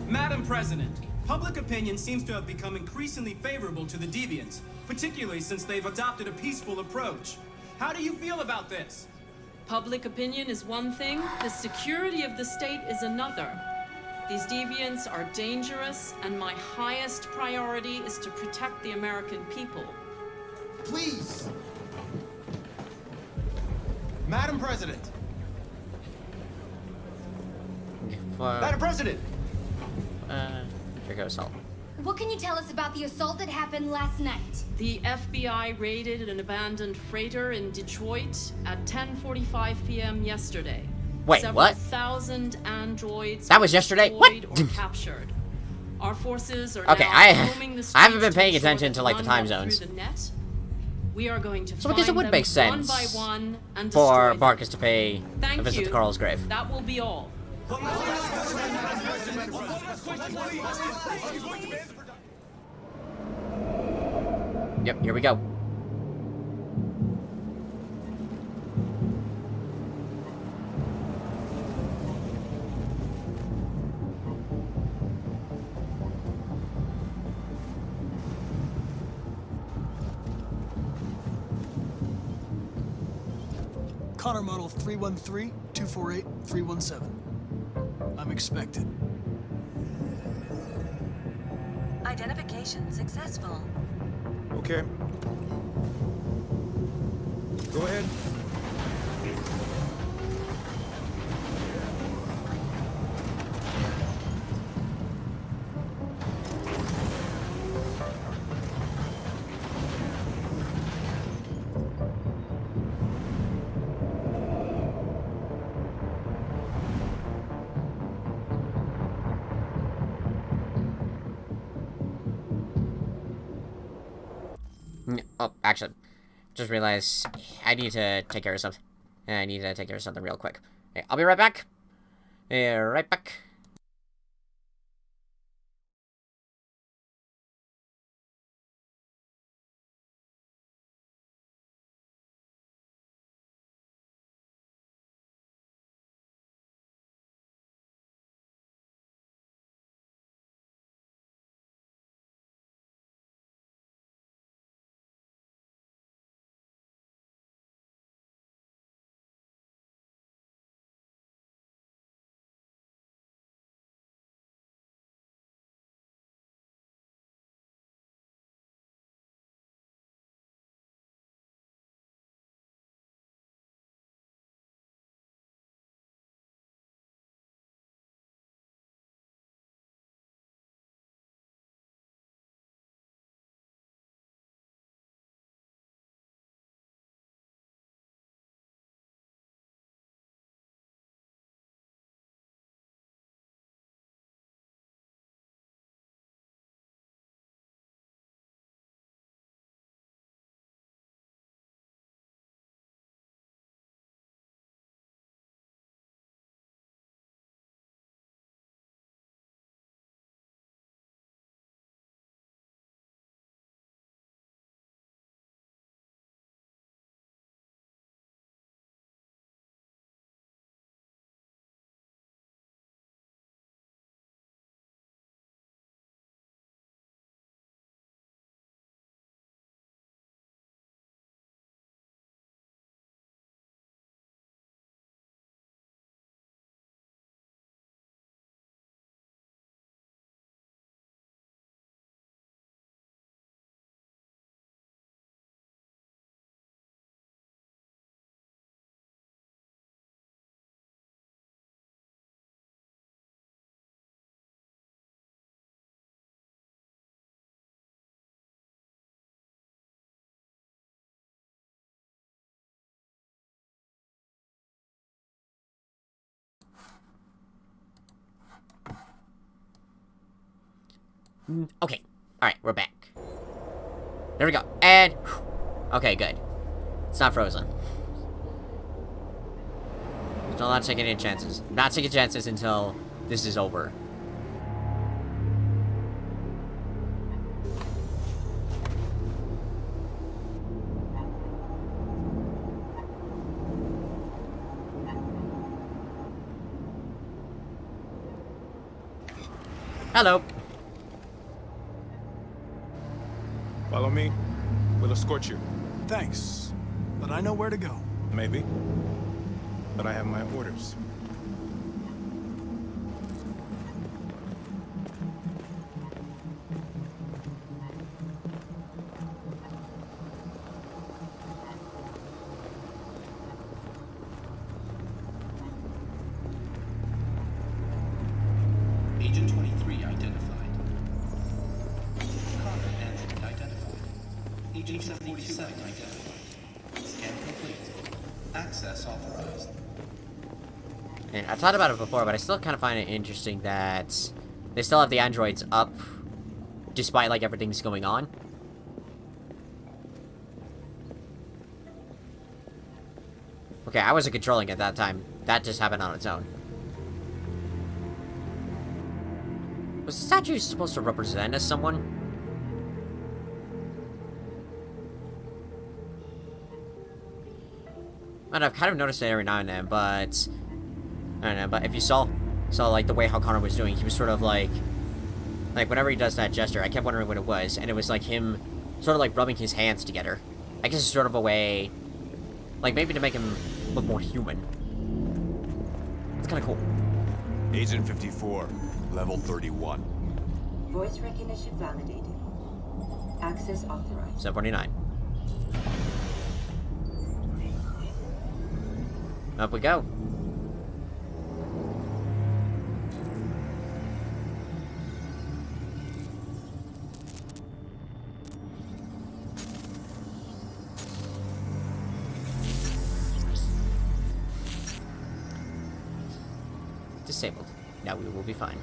Madam President, public opinion seems to have become increasingly favorable to the Deviants, particularly since they've adopted a peaceful approach. How do you feel about this? Public opinion is one thing, the security of the state is another. These deviants are dangerous, and my highest priority is to protect the American people. Please! Madam President! Madam President! Here goes Salt. What can you tell us about the assault that happened last night? The FBI raided an abandoned freighter in Detroit at 10:45 p.m. yesterday. Wait, Several what? thousand androids That was yesterday? What? or captured. Our forces are Okay, now combing the I haven't been streets paying to ensure attention that to like the none time get zones. through the net. We are going to So I guess it would find make them one sense by one and for destroy them. Marcus to pay a Thank visit you. to Carl's grave. That will be all. Yep, here we go. Connor model 313-248-317. I'm expected. Identification successful. Okay. Go ahead. Oh, actually, just realized I need to take care of something. And I need to take care of something real quick. Okay, I'll be right back. Right back. Okay. Alright, we're back. There we go. And... okay, good. It's not frozen. Still not taking any chances. Not taking chances until this is over. Hello. Follow me. We'll escort you. Thanks, but I know where to go. Maybe. But I have my orders. Agent 23 identified. Connor android identified. Agent 47 identified. Scan complete. Access authorized. And I thought about it before, but I still kind of find it interesting that they still have the androids up, despite, like, everything's going on. Okay, I wasn't controlling it that time. That just happened on its own. Was the statue supposed to represent as someone? And I've kind of noticed it every now and then, but... I don't know, but if you saw like, the way how Connor was doing, he was sort of like, whenever he does that gesture, I kept wondering what it was, and it was like him sort of like rubbing his hands together. I guess it's sort of a way, like, maybe to make him look more human. It's kind of cool. Agent 54, level 31. Voice recognition validated. Access authorized. 749. Up we go. Disabled. Now we will be fine.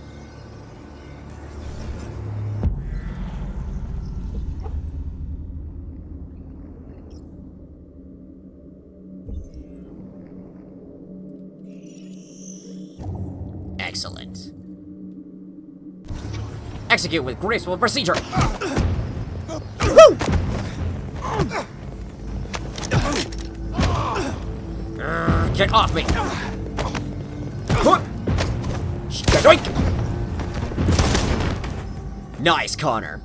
Excellent. Execute with graceful procedure. Get off me! Nice, Connor.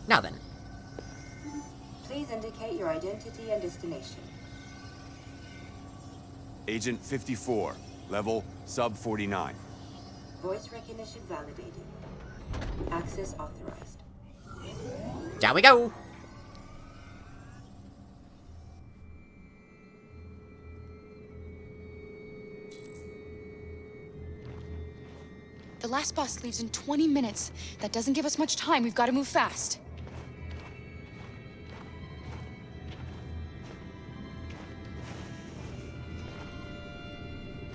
Now then. Please indicate your identity and destination. Agent 54, level sub 49. Voice recognition validated. Access authorized. Down we go. The last bus leaves in 20 minutes. That doesn't give us much time. We've got to move fast.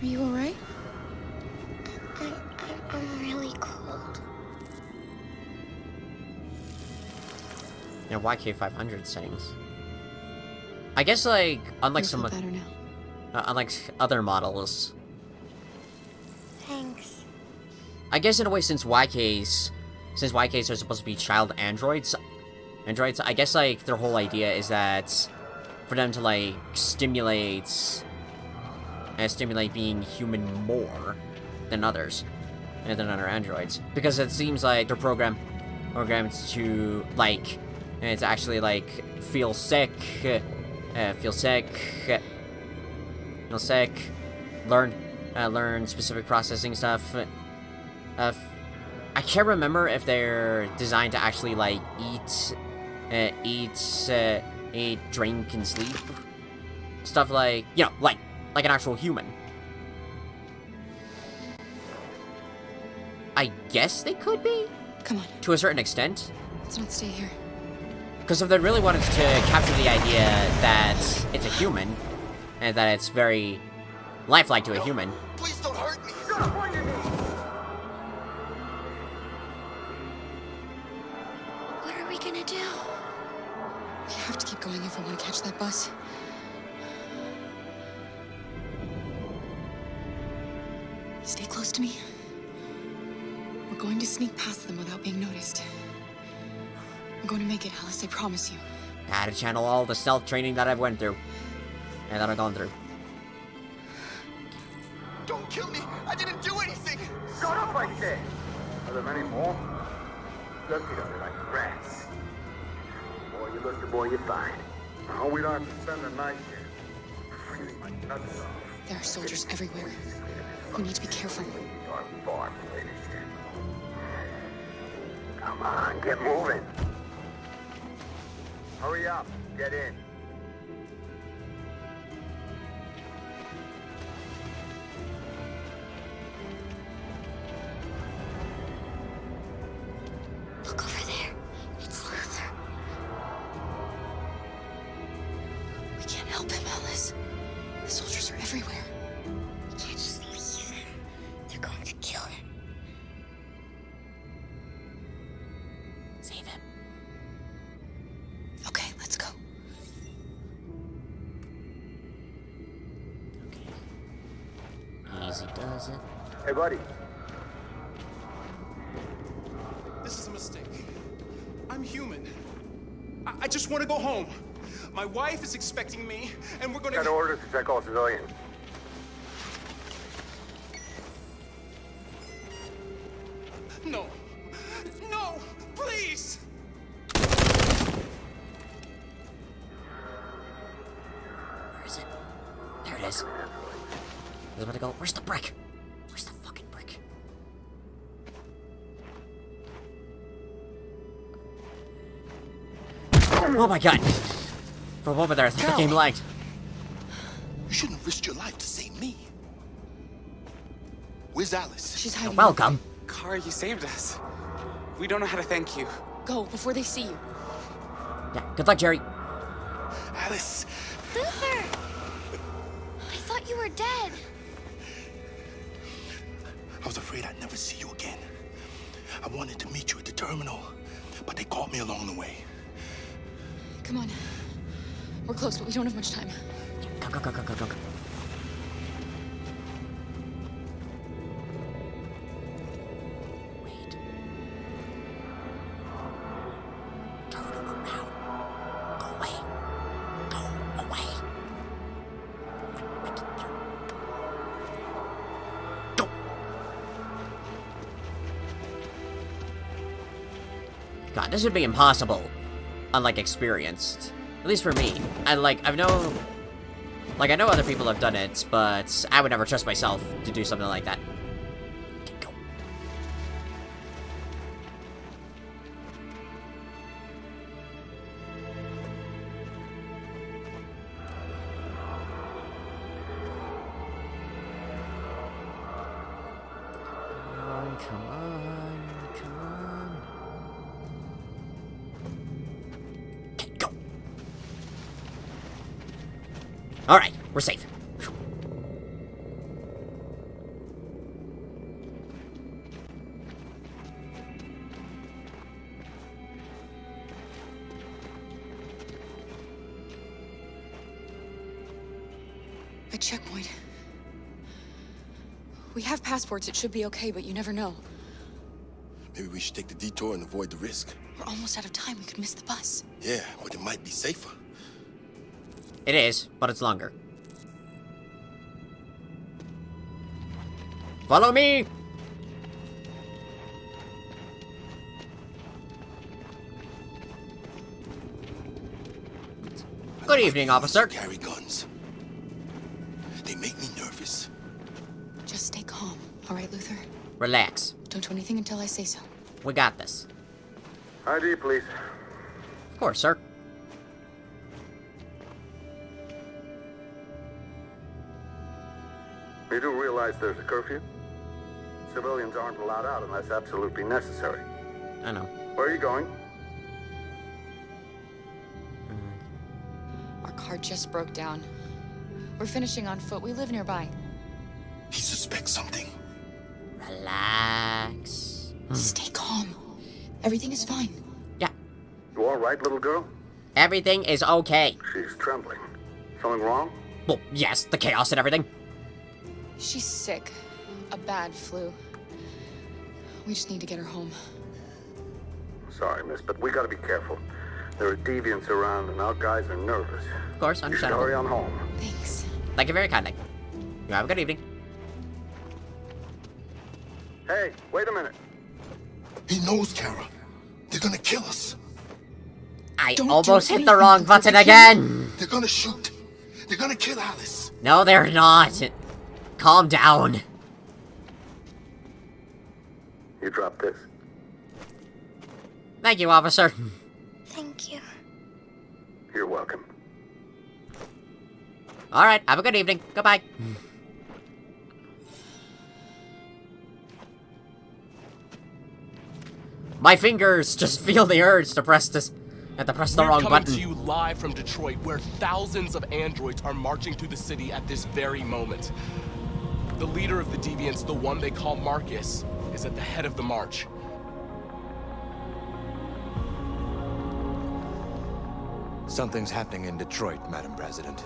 Are you all right? I'm really cold. Yeah, YK500 settings. I guess, like, unlike You'll some, feel better now. unlike other models, Thanks. I guess in a way, since YKs are supposed to be child androids, I guess, like, their whole idea is that for them to, like, stimulate being human more than others, and than other androids, because it seems like they're programmed to, like, and to actually, like, feel sick, learn specific processing stuff. I can't remember if they're designed to actually, like, eat, drink, and sleep. Stuff like, you know, like an actual human. I guess they could be? Come on. To a certain extent. Let's not stay here. Because if they really wanted to capture the idea that it's a human, and that it's very lifelike to a human. Please don't hurt me. What are we gonna do? We have to keep going if we want to catch that bus. Stay close to me. We're going to sneak past them without being noticed. We're going to make it, Alice, I promise you. I had to channel all the stealth training that I've went through. And that I've gone through. Don't kill me! I didn't do anything! Shut up, I said! Are there many more? Look at them like rats. The more you look, the more you find. No, we don't have to spend the night here. Freezing my nuts off. There are soldiers everywhere. We need to be careful. You're far finished. Come on, get moving. Hurry up, get in. Look over there. It's Luther. We can't help him, Alice. The soldiers are everywhere. We can't just leave him. They're going to kill him. Save him. Okay, let's go. Easy does it. Hey, buddy. This is a mistake. I'm human. I just want to go home. My wife is expecting me, and we're gonna... Got orders to check all civilians. No. No! Please! Where is it? There it is. I was about to go, where's the brick? Where's the fucking brick? Oh my god! For a moment there, I thought the game lagged. You shouldn't have risked your life to save me. Where's Alice? She's hiding. Welcome. Car, you saved us. We don't know how to thank you. Go before they see you. Yeah, good luck, Jerry. Alice! Luther! I thought you were dead. I was afraid I'd never see you again. I wanted to meet you at the terminal, but they caught me along the way. Come on. We're close, but we don't have much time. Go, go, go, go, go, go, go. God, this would be impossible. Unlike experienced. At least for me. I know other people have done it, but I would never trust myself to do something like that. Go. Come on. Okay, go. All right, we're safe. A checkpoint. We have passports, it should be okay, but you never know. Maybe we should take the detour and avoid the risk. We're almost out of time, we could miss the bus. Yeah, but it might be safer. It is, but it's longer. Follow me! Good evening, officer. Carry guns. They make me nervous. Just stay calm, all right, Luther? Relax. Don't do anything until I say so. We got this. ID, please. Of course, sir. You do realize there's a curfew? Civilians aren't allowed out unless absolutely necessary. I know. Where are you going? Our car just broke down. We're finishing on foot. We live nearby. He suspects something. Relax. Stay calm. Everything is fine. Yeah. You all right, little girl? Everything is okay. She's trembling. Something wrong? Well, yes, the chaos and everything. She's sick. A bad flu. We just need to get her home. Sorry, miss, but we gotta be careful. There are deviants around and our guys are nervous. Of course, understandable. Hurry on home. Thanks. Thank you very kindly. You have a good evening. Hey, wait a minute. He knows, Kara. They're gonna kill us. I almost hit the wrong button again. They're gonna shoot. They're gonna kill Alice. No, they're not. Calm down. You drop this. Thank you, officer. Thank you. You're welcome. Alright, have a good evening. Goodbye. My fingers just feel the urge to press this. And to press the wrong button. We're coming to you live from Detroit, where thousands of androids are marching through the city at this very moment. The leader of the deviants, the one they call Marcus, is at the head of the march. Something's happening in Detroit, Madam President.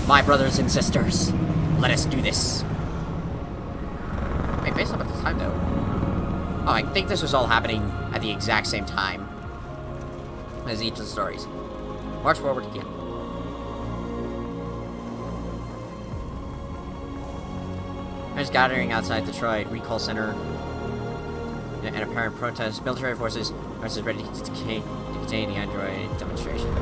My brothers and sisters, let us do this. Wait, based on the time though. Oh, I think this was all happening at the exact same time as each of the stories. March forward again. There's gathering outside Detroit Recall Center. An apparent protest. Military forces are ready to contain the android demonstration.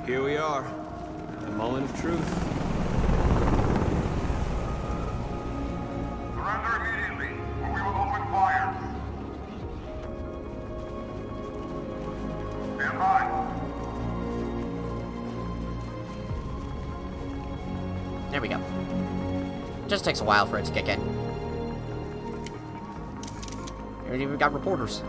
Here we are, the moment of truth. Surrender immediately, or we will open fire. Stand by. There we go. Just takes a while for it to kick in. We even got reporters.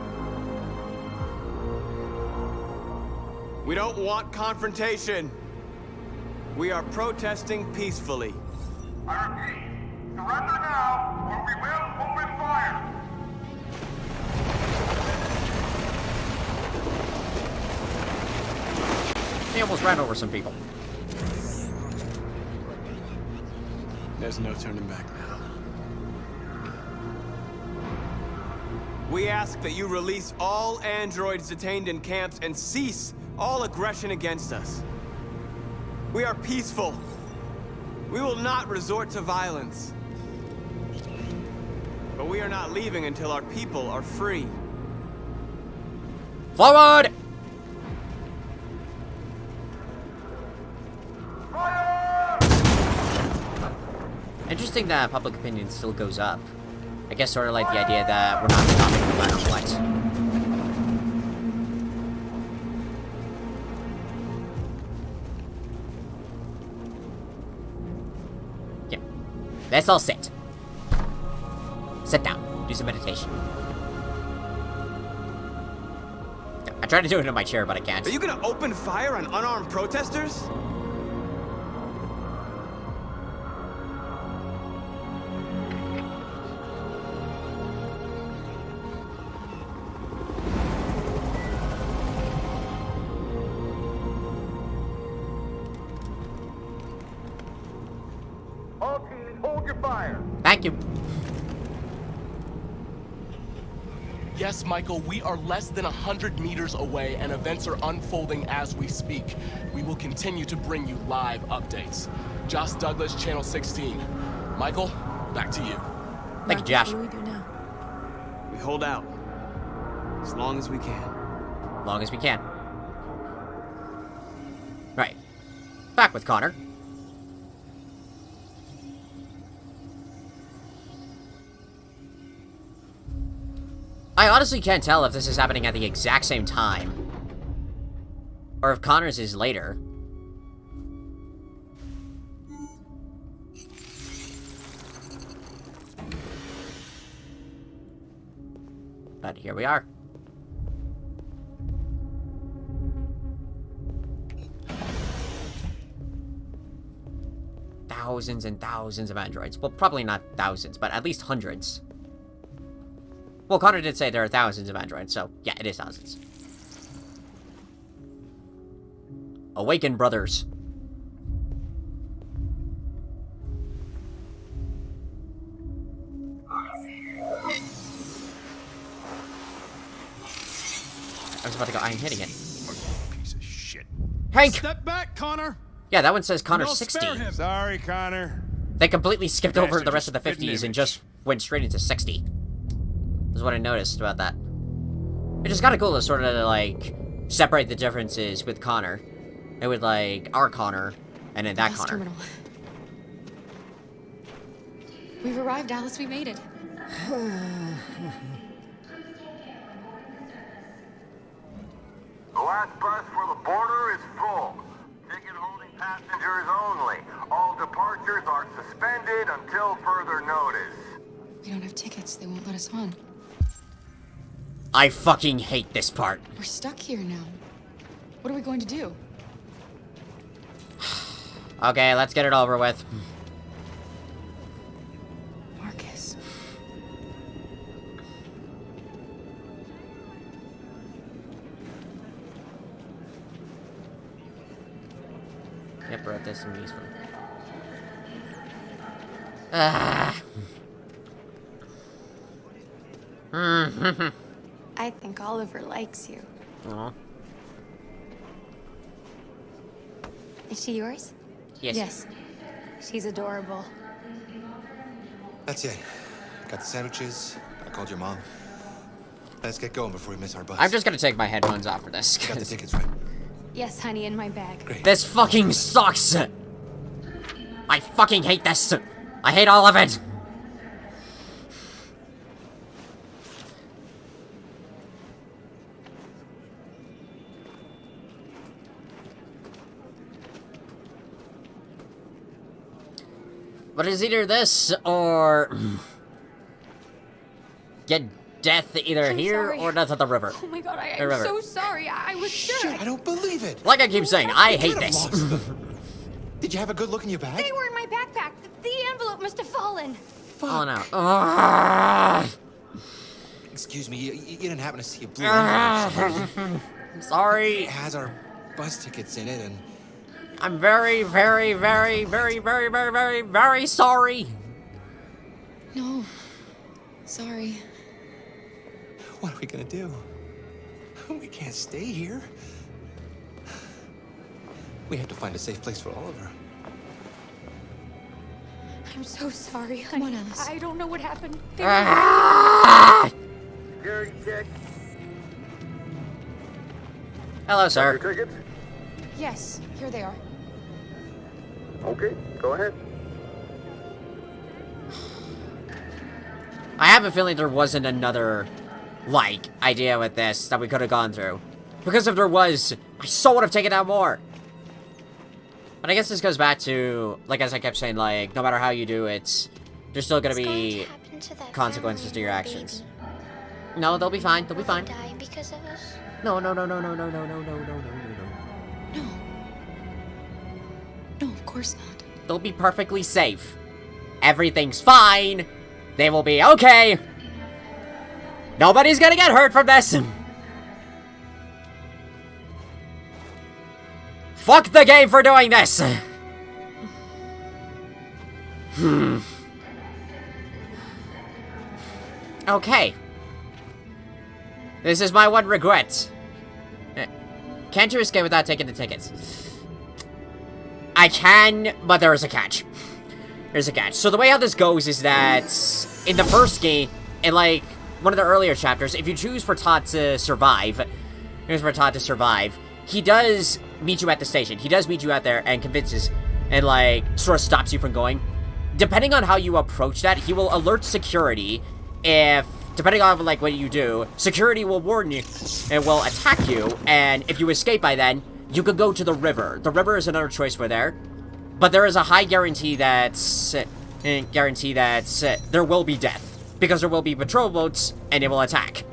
We don't want confrontation. We are protesting peacefully. I repeat, Surrender now, or we will open fire! They almost ran over some people. There's no turning back now. We ask that you release all androids detained in camps and cease all aggression against us. We are peaceful. We will not resort to violence. But we are not leaving until our people are free. Forward! Interesting that public opinion still goes up. I guess sort of like the idea that we're not stopping no matter what. Yeah. Let's all sit. Sit down. Do some meditation. I tried to do it in my chair, but I can't. Are you gonna open fire on unarmed protesters? All teams, hold your fire! Thank you. Yes, Michael, we are less than 100 meters away, and events are unfolding as we speak. We will continue to bring you live updates. Josh Douglas, Channel 16. Michael, back to you. Thank you, Josh. What do we do now? We hold out. As long as we can. Long as we can. Right. Back with Connor. I honestly can't tell if this is happening at the exact same time, or if Connor's is later. But here we are. Thousands and thousands of androids. Well, probably not thousands, but at least hundreds. Well, Connor did say there are thousands of androids, so yeah, it is thousands. Awaken, brothers. I was about to go, I'm hitting it. Piece of shit. Hank! Step back, Connor! Yeah, that one says Connor No, 60. spare him. Sorry, Connor. They completely skipped over the rest of the Bastard just 50s and spit an just went straight into 60. Is what I noticed about that. Which is kind of cool to sort of, like, separate the differences with Connor. And with, like, our Connor, and then that Last Connor. terminal. We've arrived, Alice. We made it. The last bus for the border is full. Ticket-holding passengers only. All departures are suspended until further notice. We don't have tickets. They won't let us on. I fucking hate this part. We're stuck here now. What are we going to do? Okay, let's get it over with. Marcus. Yep, wrote this and useful. Ah. I think Oliver likes you. Aw. Is she yours? Yes. She's adorable. That's it. Got the sandwiches. I called your mom. Let's get going before we miss our bus. I'm just gonna take my headphones off for this. Got the tickets right. Yes, honey, in my bag. Great. This fucking sucks! I fucking hate this! I hate all of it! But it's either this, or... get death either I'm here, sorry. or death at the river. Oh my god, The I'm river. so sorry. I was sure. Shit, I don't believe it. Like I keep saying, I hate could've this. lost them. Did you have a good look in your bag? They were in my backpack. The envelope must have fallen. Fallen out. Ugh. Excuse me, you didn't happen to see a blue envelope somewhere? I'm sorry. It has our bus tickets in it, and I'm very, very, very, very, very, very, very, very sorry. No. Sorry. what are we gonna do? We can't stay here. We have to find a safe place for Oliver. I'm so sorry, Come honey. on, Alice. I don't know what happened. Security check. Hello, sir. Your tickets? Yes, here they are. Okay, go ahead. I have a feeling there wasn't another, like, idea with this that we could have gone through. Because if there was, I so would have taken out more. But I guess this goes back to, like, as I kept saying, like, no matter how you do it, there's still gonna be consequences to your actions. No, they'll be fine. They'll be fine. Die because of us? No, no, no, no, no, no, no, no, no, no, no, no. No, of course not. They'll be perfectly safe. Everything's fine. They will be okay. Nobody's gonna get hurt from this. Fuck the game for doing this. Okay. This is my one regret. Can't you escape without taking the tickets? I can, but there is a catch. There's a catch. So the way how this goes is that in the first game, in like one of the earlier chapters, if you choose for Todd to survive, he does meet you at the station. He does meet you out there and convinces and like sort of stops you from going. Depending on how you approach that, he will alert security. If depending on like what you do, security will warn you and will attack you. And if you escape by then, you could go to the river. The river is another choice for there. But there is a high guarantee that there will be death. Because there will be patrol boats, and it will attack.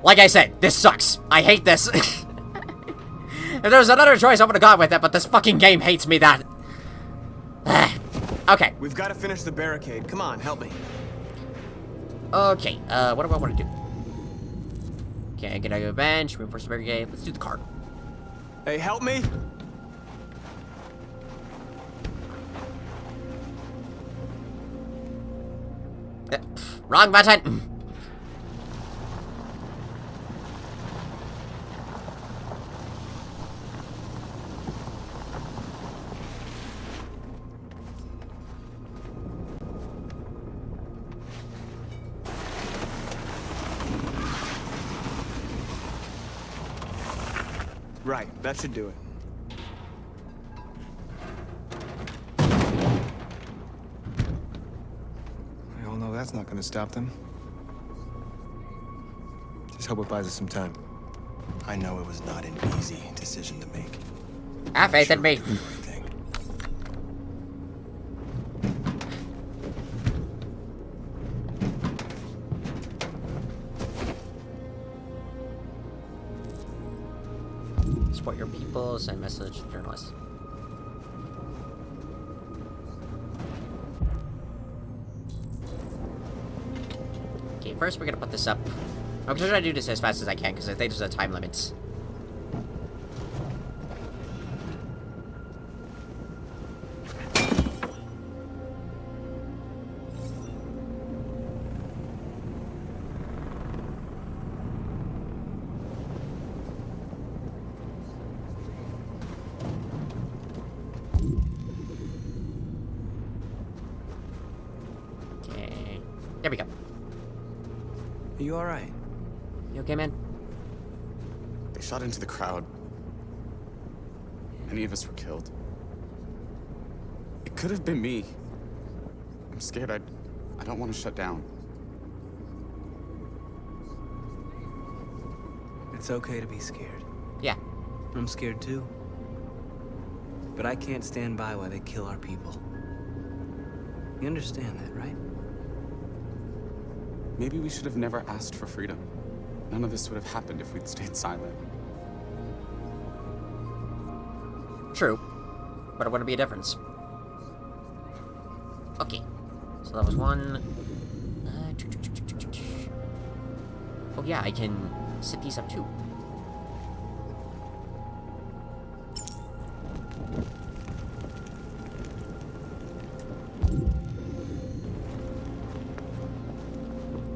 Like I said, this sucks. I hate this. If there's another choice, I would have gone with it, but this fucking game hates me that. Okay. We've got to finish the barricade. Come on, help me. Okay, what do I want to do? Okay, get out of a bench, reinforce the barricade. Let's do the cart. Hey, help me! Wrong button! Right, that should do it. We all know that's not gonna stop them. Just hope it buys us some time. I know it was not an easy decision to make. Have faith in me. Support your people, send message to journalists. Okay, first we're gonna put this up. I'm gonna try to do this as fast as I can because I think there's a time limit. Okay, there we go. Are you alright? You okay, man? They shot into the crowd. Many of us were killed. It could have been me. I'm scared. I don't want to shut down. It's okay to be scared. Yeah. I'm scared too. But I can't stand by while they kill our people. You understand that, right? Maybe we should have never asked for freedom. None of this would have happened if we'd stayed silent. True. But it wouldn't be a difference. Okay. So that was one. Oh yeah, I can set these up too.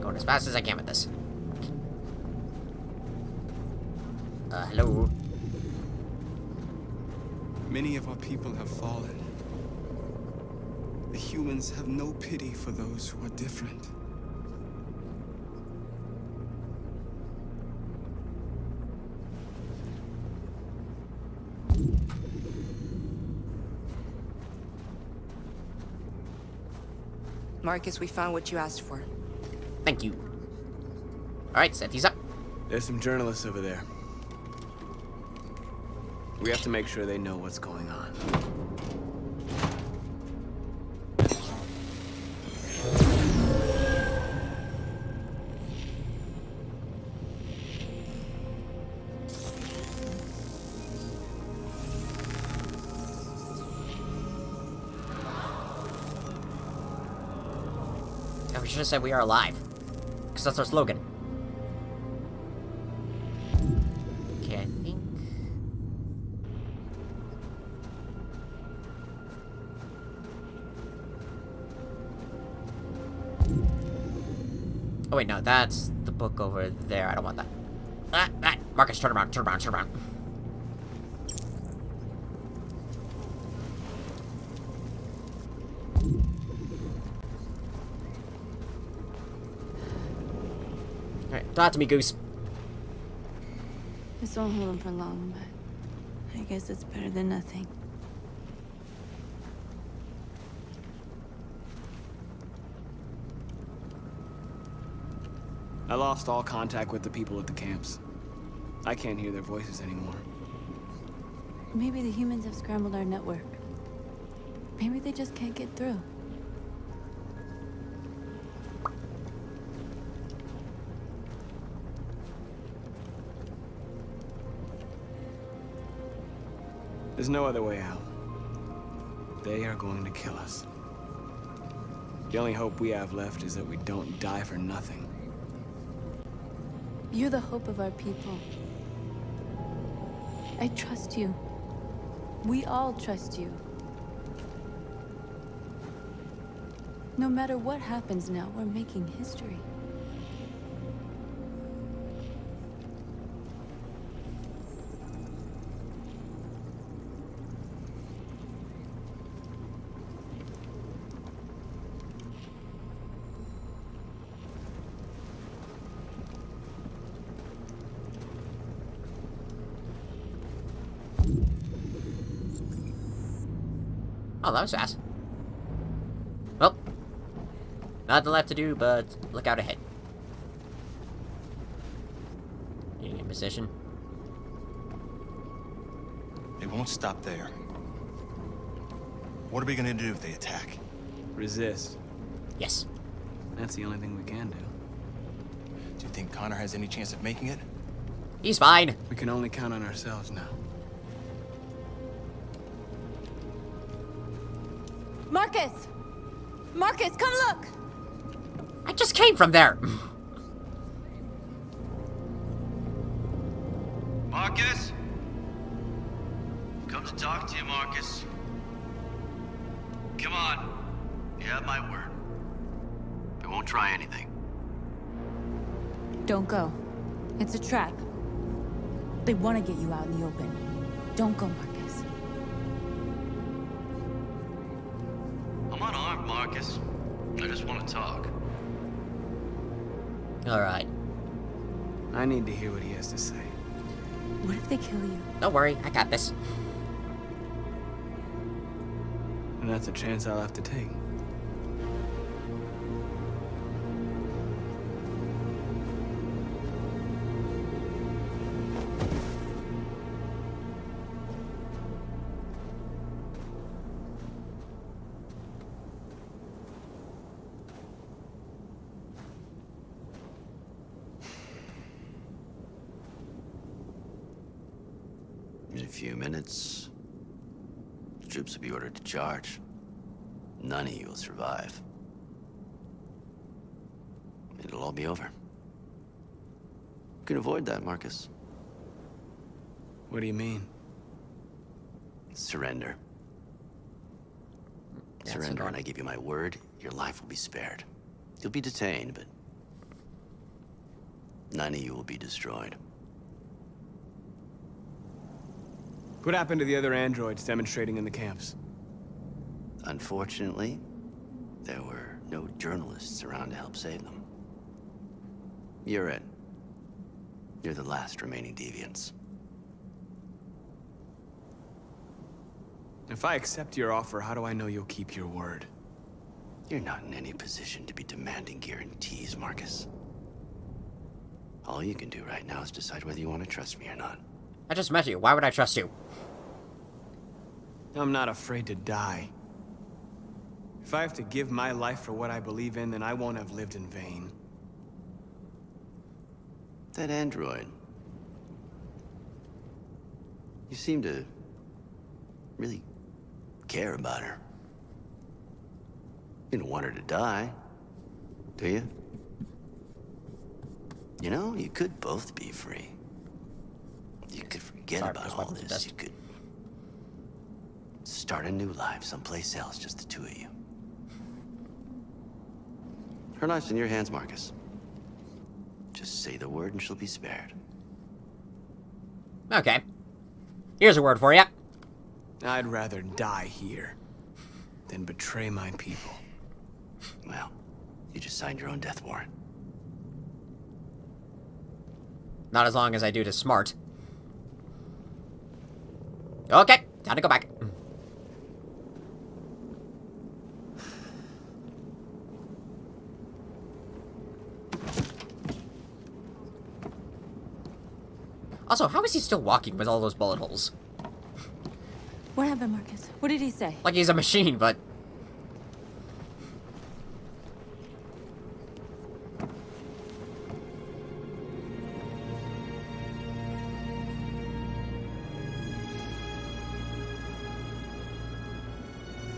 Going as fast as I can with this. Hello? Many of our people have fallen. The humans have no pity for those who are different. Marcus, we found what you asked for. Thank you. Alright, set these up. There's some journalists over there. We have to make sure they know what's going on. Oh, we should have said we are alive. Because that's our slogan. Okay, I think... Oh wait, no, that's the book over there. I don't want that. Marcus, turn around, turn around, turn around. Alright, talk to me, Goose. This won't hold him for long, but I guess it's better than nothing. I lost all contact with the people at the camps. I can't hear their voices anymore. Maybe the humans have scrambled our network. Maybe they just can't get through. There's no other way out. They are going to kill us. The only hope we have left is that we don't die for nothing. You're the hope of our people. I trust you. We all trust you. No matter what happens now, we're making history. Oh, that was fast. Well, nothing left to do, but look out ahead. Getting in position. They won't stop there. What are we gonna do if they attack? Resist. Yes. That's the only thing we can do. Do you think Connor has any chance of making it? He's fine. We can only count on ourselves now. Marcus! Marcus, come look! I just came from there. Marcus? Come to talk to you, Marcus. Come on. You have my word. I won't try anything. Don't go. It's a trap. They want to get you out in the open. Don't go, Marcus. I'm unarmed, Marcus. I just want to talk. Alright. I need to hear what he has to say. What if they kill you? Don't worry, I got this. And that's a chance I'll have to take. In a few minutes, the troops will be ordered to charge. none of you will survive. It'll all be over. You can avoid that, Marcus. What do you mean? Surrender. Surrender, and I give you my word, your life will be spared. You'll be detained, but none of you will be destroyed. What happened to the other androids demonstrating in the camps? Unfortunately, there were no journalists around to help save them. You're it. You're the last remaining deviants. If I accept your offer, how do I know you'll keep your word? You're not in any position to be demanding guarantees, Marcus. All you can do right now is decide whether you want to trust me or not. I just met you. Why would I trust you? I'm not afraid to die. If I have to give my life for what I believe in, then I won't have lived in vain. That android. You seem to really care about her. You don't want her to die, do you? You know, you could both be free. You could forget about all this. You could start a new life someplace else, just the two of you. Her life's in your hands, Marcus. Just say the word and she'll be spared. Okay. Here's a word for you. I'd rather die here than betray my people. Well, you just signed your own death warrant. Not as long as I do to smart. Okay, time to go back. Also, how is he still walking with all those bullet holes? What happened, Marcus? What did he say? Like he's a machine, but...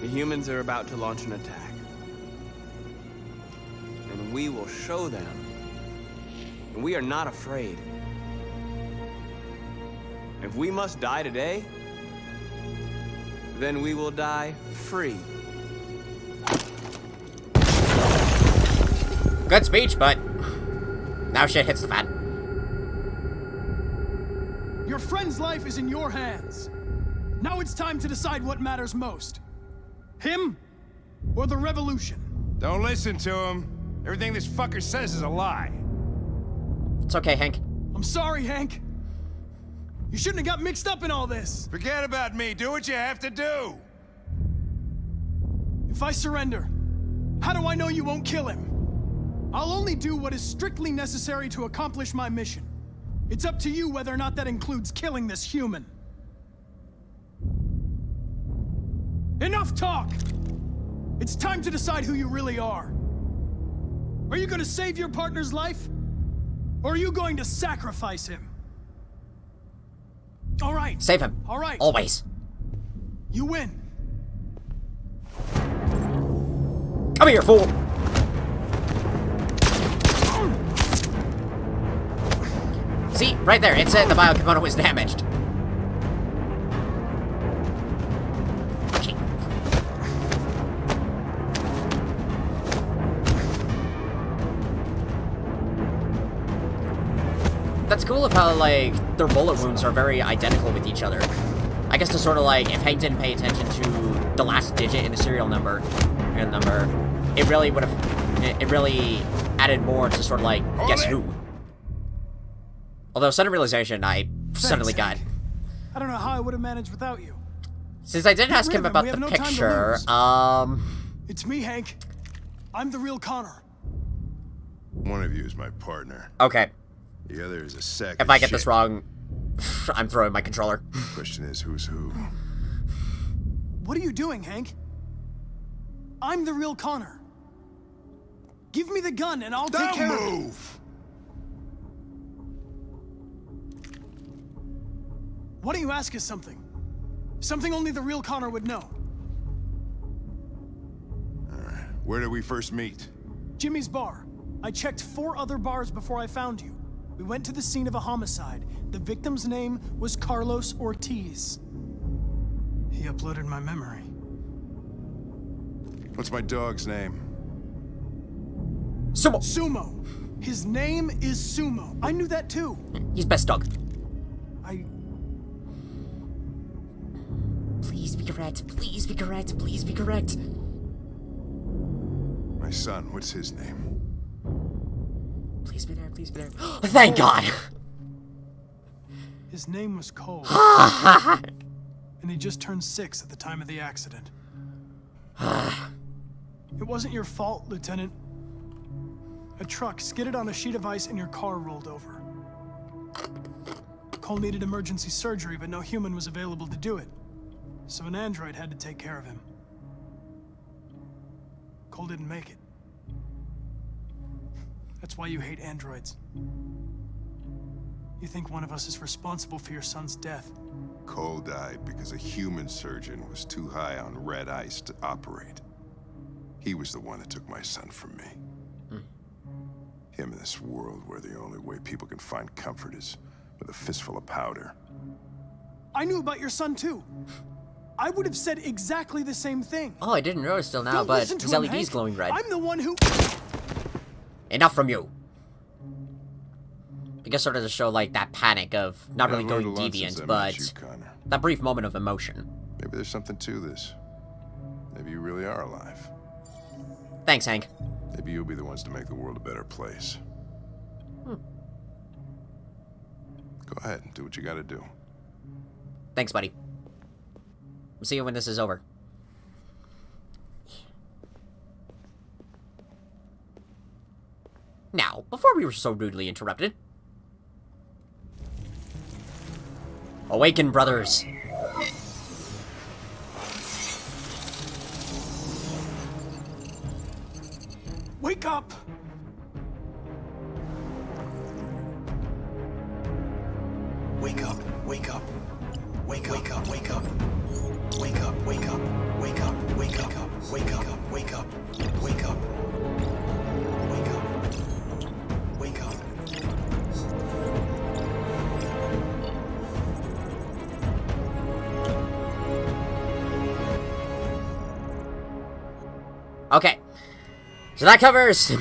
The humans are about to launch an attack. And we will show them. And we are not afraid. If we must die today, then we will die free. Good speech, but now shit hits the fan. Your friend's life is in your hands. Now it's time to decide what matters most. Him or the revolution? Don't listen to him. Everything this fucker says is a lie. It's okay, Hank. I'm sorry, Hank. You shouldn't have got mixed up in all this. Forget about me. Do what you have to do. If I surrender, how do I know you won't kill him? I'll only do what is strictly necessary to accomplish my mission. It's up to you whether or not that includes killing this human. Enough talk! It's time to decide who you really are. Are you going to save your partner's life? Or are you going to sacrifice him? All right. Save him. All right. Always. You win. Come here, fool. See, right there, it said the biokimono was damaged. Okay. That's cool of how, like, their bullet wounds are very identical with each other. I guess to sort of, like, if Hank didn't pay attention to the last digit in the serial number, it really would have, it really added more to sort of, like, guess who. Although, sudden realization, I suddenly got. I don't know how I would have managed without you. Since I did ask him about the picture, It's me, Hank. I'm the real Connor. One of you is my partner. Okay. The other is a sack If I get this wrong, I'm throwing my controller. Question is, who's who? What are you doing, Hank? I'm the real Connor. Give me the gun and I'll take care of it. Don't move! Why don't you ask us something? Something only the real Connor would know. Where did we first meet? Jimmy's bar. I checked 4 other bars before I found you. We went to the scene of a homicide. The victim's name was Carlos Ortiz. He uploaded my memory. What's my dog's name? Sumo. Sumo. His name is Sumo. I knew that too. He's best dog. Please be correct. Please be correct. Please be correct. My son, what's his name? Please be there. Please be there. Thank God. His name was Cole. And he just turned 6 at the time of the accident. It wasn't your fault, Lieutenant. A truck skidded on a sheet of ice and your car rolled over. Cole needed emergency surgery, but no human was available to do it. So an android had to take care of him. Cole didn't make it. That's why you hate androids. You think one of us is responsible for your son's death. Cole died because a human surgeon was too high on red ice to operate. He was the one that took my son from me. Him in this world where the only way people can find comfort is with a fistful of powder. I knew about your son too. I would have said exactly the same thing. Oh, I didn't notice till now, Don't but listen to his him, LED's Hank. glowing red. I'm the one who... Enough from you. I guess sort of to show, like, that panic of not really going deviant, but that brief moment of emotion. Maybe there's something to this. Maybe you really are alive. Thanks, Hank. Maybe you'll be the ones to make the world a better place. Go ahead and do what you gotta do. Thanks, buddy. We'll see you when this is over. Now, before we were so rudely interrupted... Awaken, brothers! Wake up! Wake up, wake up. Wake up, wake up, wake up. Wake up, wake up, wake up, wake up, wake up, wake up, wake up. Wake up. Wake up. Okay. So that covers...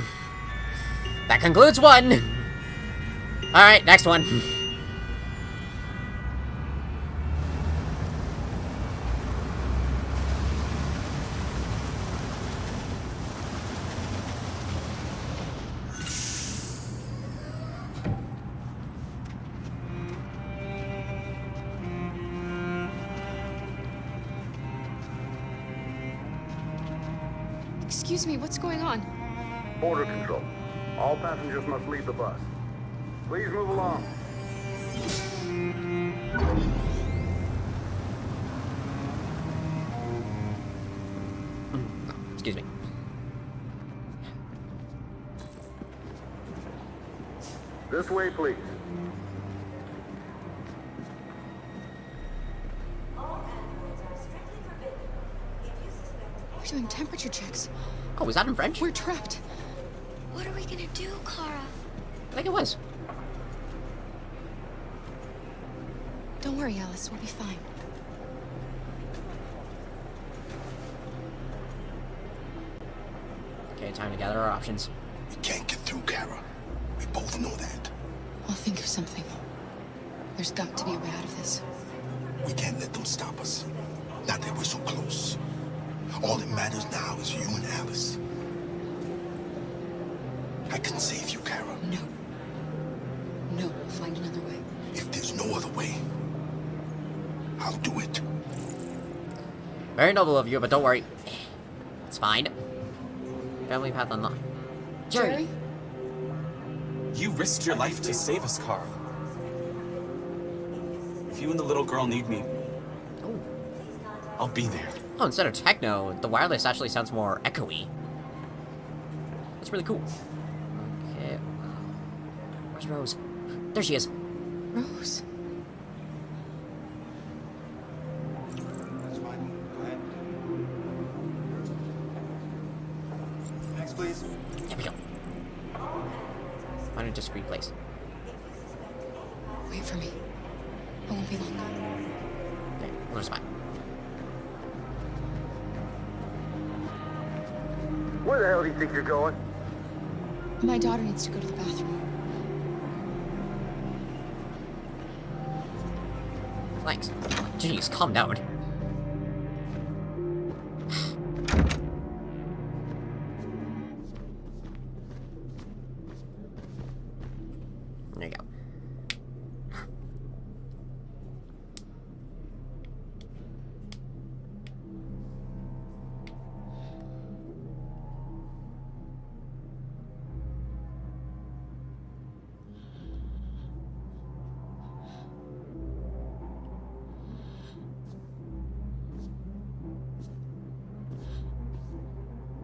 That concludes one. Alright, next one. Excuse me, what's going on? Border control. All passengers must leave the bus. Please move along. Excuse me. This way, please. We're doing temperature checks. Oh, was that in French? We're trapped. What are we gonna do, Kara? I think it was. Don't worry, Alice. We'll be fine. Okay, time to gather our options. We can't get through, Kara. We both know that. I'll think of something. There's got to be a way out of this. We can't let them stop us. Not that we're so close. All that matters now is you and Alice. I can save you, Kara. No. No, we'll find another way. If there's no other way, I'll do it. Very noble of you, but don't worry. It's fine. Family path unlocked. Jerry! You risked your life to save us, Carl. If you and the little girl need me, I'll be there. Oh, instead of techno, the wireless actually sounds more echoey. That's really cool. Okay. Where's Rose? There she is. Rose? Next, please. There we go. On a discreet place. Wait for me. It won't be long. Okay, where's mine? Where the hell do you think you're going? My daughter needs to go to the bathroom. Thanks. Jeez, calm down. There you go.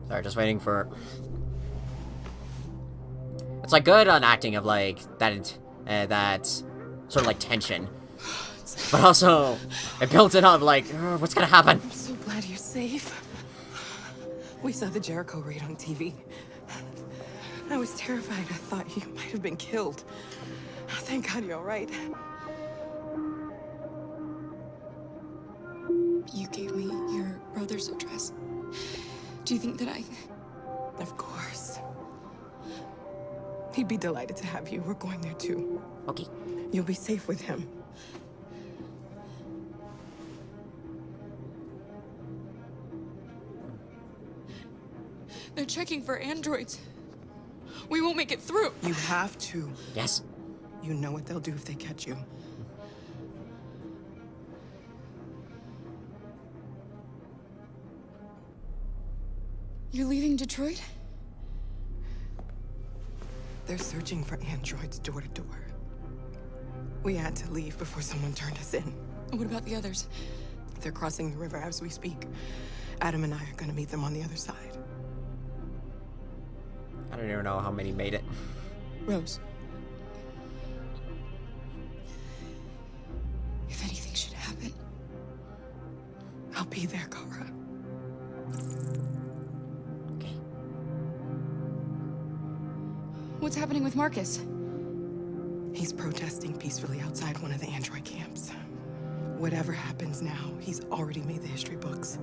Sorry, just waiting for... It's like good on acting of like that sort of like tension, but also it builds it up like what's gonna happen. I'm so glad you're safe. We saw the Jericho raid on TV. I was terrified. I thought you might have been killed. Thank God you're all right. You gave me your brother's address. Do you think that I... Of course. He'd be delighted to have you. We're going there too. Okay. You'll be safe with him. They're checking for androids. We won't make it through. You have to. Yes. You know what they'll do if they catch you. You're leaving Detroit? They're searching for androids door to door. We had to leave before someone turned us in. What about the others? They're crossing the river as we speak. Adam and I are gonna meet them on the other side. I don't even know how many made it. Rose. If anything should happen, I'll be there, Kara. Okay. What's happening with Marcus? He's protesting peacefully outside one of the android camps. Whatever happens now, he's already made the history books.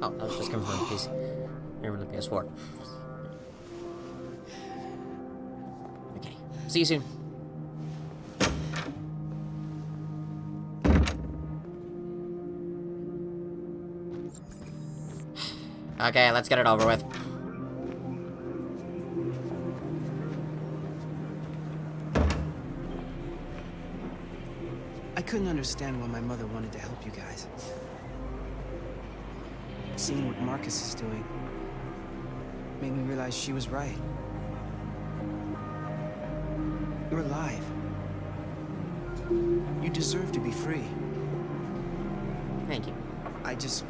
Oh, that was just coming from the PS4. Okay. See you soon. Okay, let's get it over with. I couldn't understand why my mother wanted to help you guys. Seeing what Marcus is doing made me realize she was right. You're alive. You deserve to be free. Thank you. I just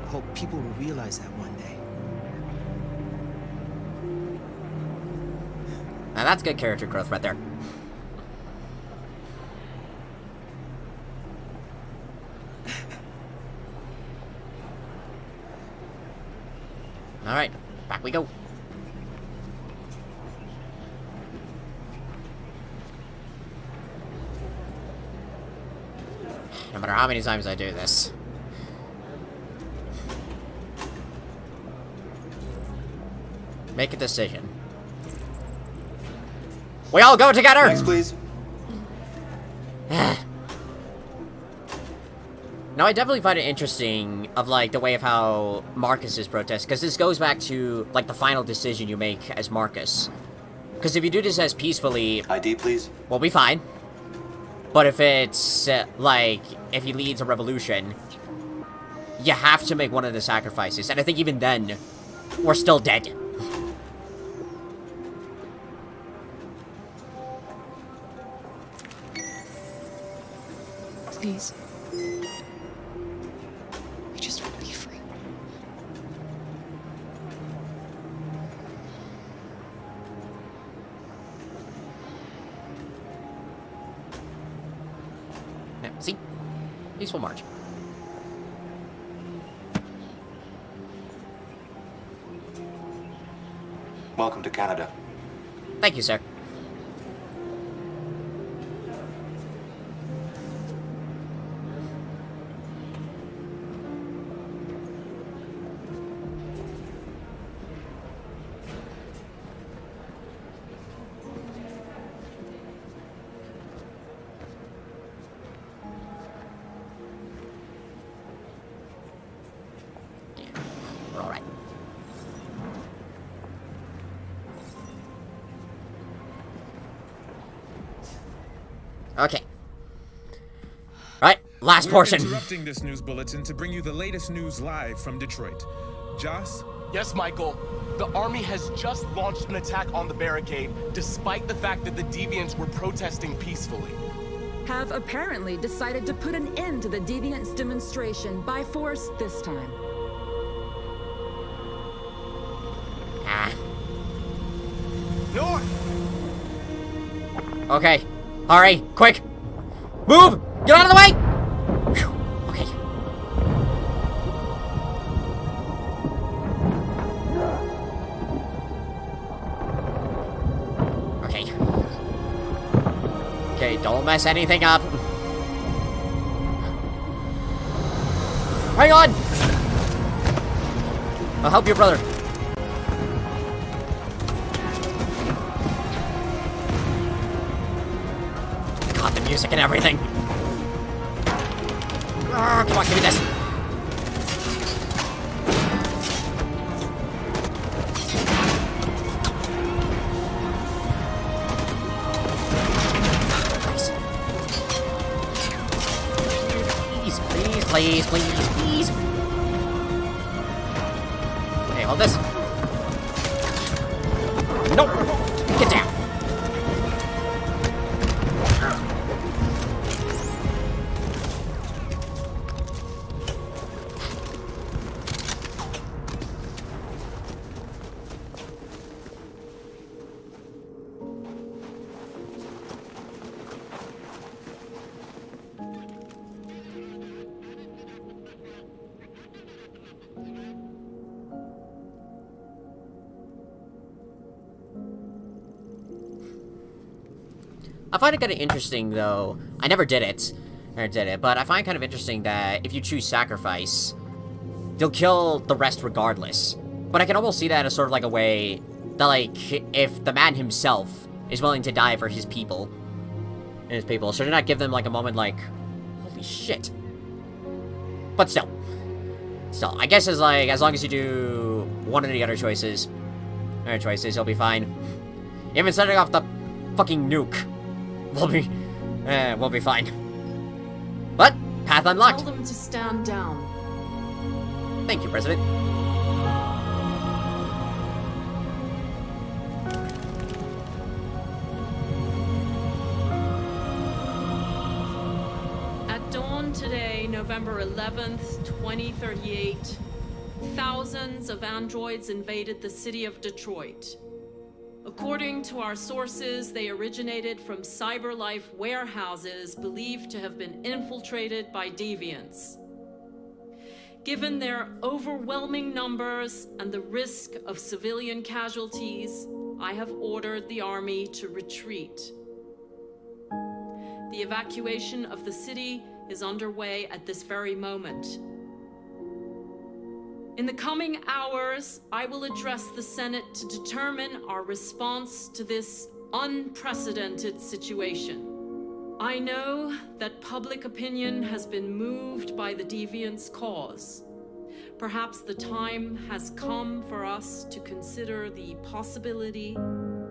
hope people will realize that one day. Now that's good character growth right there. Alright, back we go. No matter how many times I do this. Make a decision. We all go together! Next, please. Now, I definitely find it interesting of, like, the way of how Marcus's protest, because this goes back to, like, the final decision you make as Marcus. Because if you do this as peacefully... ID, please. We'll be fine. But if it's, like, if he leads a revolution, you have to make one of the sacrifices. And I think even then, we're still dead. Please. I just want to be free. Peaceful march. Welcome to Canada. Thank you, sir. We're all right. Okay. Alright, last portion. Interrupting this news bulletin to bring you the latest news live from Detroit. Joss? Yes, Michael. The army has just launched an attack on the barricade, despite the fact that the Deviants were protesting peacefully. Have apparently decided to put an end to the Deviants' demonstration by force this time. North! Okay. Hurry, quick! Move! Get out of the way! Whew. Okay. Okay. Okay, don't mess anything up. Hang on! I'll help your brother. God, the music and everything. Ah, come on, give me this. Please, please, please. Okay, hold this. Nope. Get down. I find it kind of interesting, though. I never did it, but I find it kind of interesting that if you choose sacrifice, they'll kill the rest regardless. But I can almost see that as sort of like a way that, like, if the man himself is willing to die for his people, should it not give them, like, a moment like, holy shit. But still, I guess as long as you do one of the other choices, you'll be fine. Even setting off the fucking nuke. We'll be fine. But, path unlocked. Tell them to stand down. Thank you, President. At dawn today, November 11th, 2038, thousands of androids invaded the city of Detroit. According to our sources, they originated from CyberLife warehouses believed to have been infiltrated by deviants. Given their overwhelming numbers and the risk of civilian casualties, I have ordered the army to retreat. The evacuation of the city is underway at this very moment. In the coming hours, I will address the Senate to determine our response to this unprecedented situation. I know that public opinion has been moved by the Deviants' cause. Perhaps the time has come for us to consider the possibility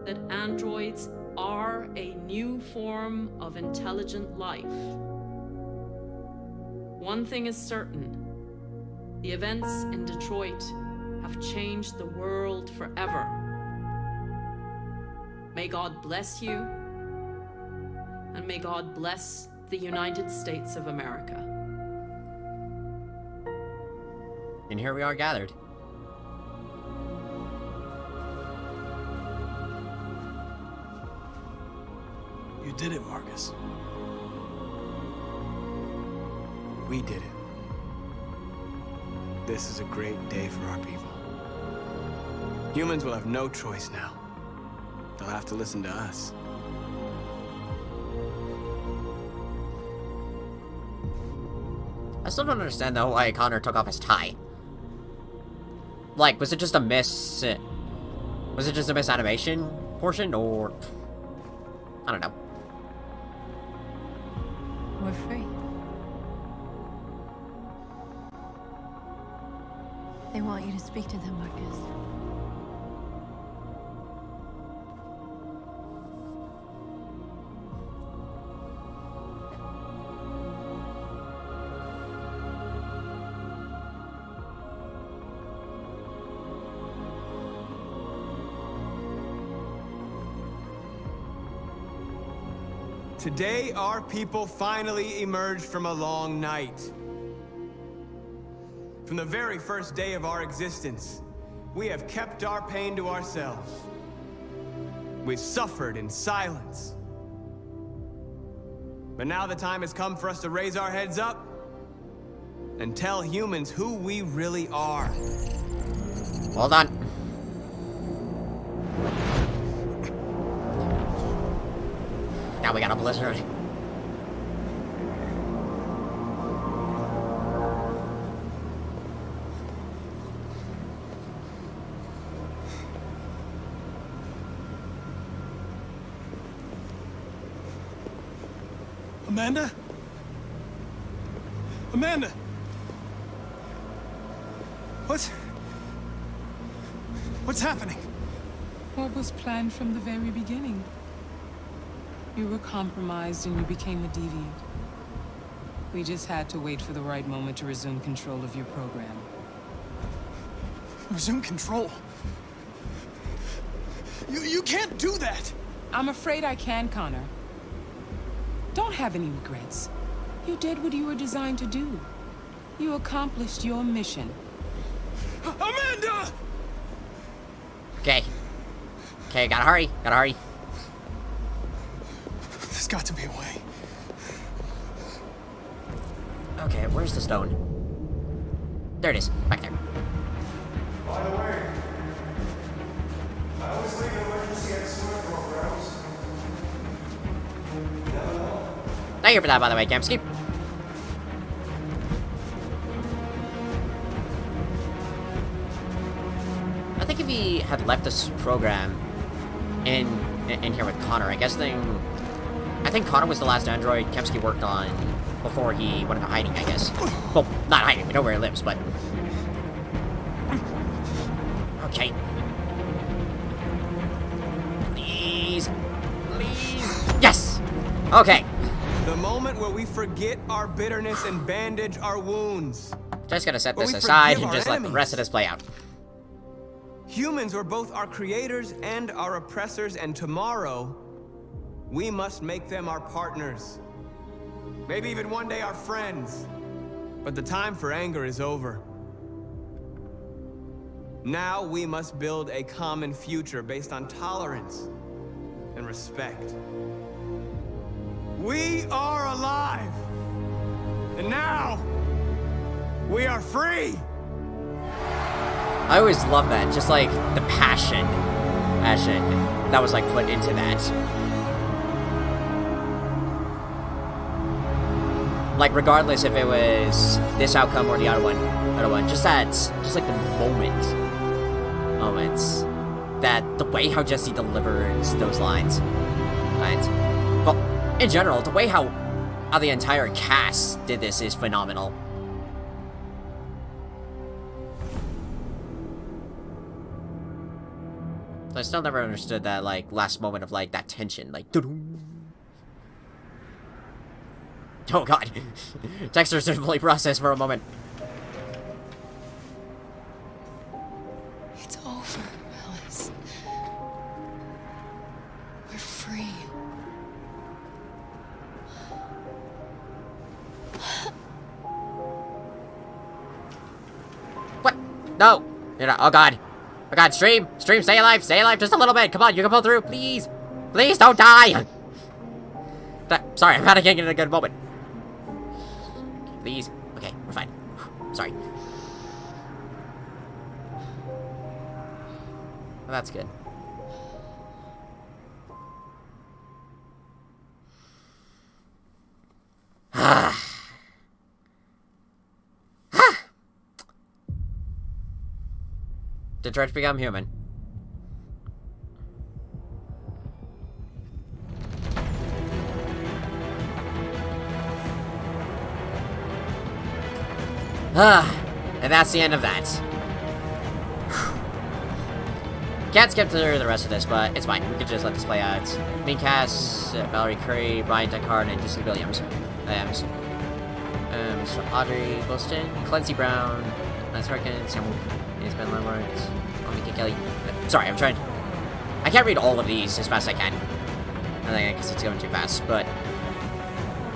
that androids are a new form of intelligent life. One thing is certain. The events in Detroit have changed the world forever. May God bless you, and may God bless the United States of America. And here we are gathered. You did it, Marcus. We did it. This is a great day for our people. Humans will have no choice now. They'll have to listen to us. I still don't understand, though, why Connor took off his tie. Like, was it just a miss... Was it just a misanimation portion, or... I don't know. We're free. They want you to speak to them, Marcus. Today, our people finally emerged from a long night. From the very first day of our existence, we have kept our pain to ourselves. We've suffered in silence. But now the time has come for us to raise our heads up and tell humans who we really are. Hold on. Now we got a blizzard. Amanda? Amanda! What's happening? What was planned from the very beginning? You were compromised and you became a deviant. We just had to wait for the right moment to resume control of your program. Resume control? You can't do that! I'm afraid I can, Connor. Don't have any regrets. You did what you were designed to do. You accomplished your mission. Amanda! Okay. Okay, gotta hurry. Gotta hurry. There's got to be a way. Okay, where's the stone? There it is. Back there. By the way, I always leave an emergency exit programs. Thank you for that, by the way, Kamsky. I think if he had left this program in here with Connor, I think Connor was the last android Kemsky worked on before he went into hiding, I guess. Well, not hiding, we know where he lives, but... Okay. Please. Please. Yes! Okay. The moment where we forget our bitterness and bandage our wounds. Just gonna set this aside and just let the rest of this play out. Humans were both our creators and our oppressors, and tomorrow, we must make them our partners. Maybe even one day our friends. But the time for anger is over. Now we must build a common future based on tolerance and respect. We are alive! And now, we are free! I always love that, just like the passion that was like put into that. Like regardless if it was this outcome or the other one, just like the moments, that the way how Jesse delivers those lines, right? Well, in general, the way how the entire cast did this is phenomenal. I still never understood that, like, last moment of, like, that tension, like, doo-doo. Oh god. Dexter didn't fully process for a moment. It's over, Alice. We're free. What? No! You're not. Oh god. Oh god, Stream, stay alive just a little bit. Come on, you can pull through, please. Please don't die. Sorry, I'm panicking in a good moment. Please. Sorry. Well, that's good. Detroit become human. And that's the end of that. Can't skip through the rest of this, but it's fine. We could just let this play out. Main cast, Valerie Curry, Brian Deckard, and Jesse Williams. So Audrey Wilson, Clancy Brown, Lance Harkins, Samuel Ben Lamont, Mika Kelly. Sorry, I can't read all of these as fast as I can. I guess it's going too fast, but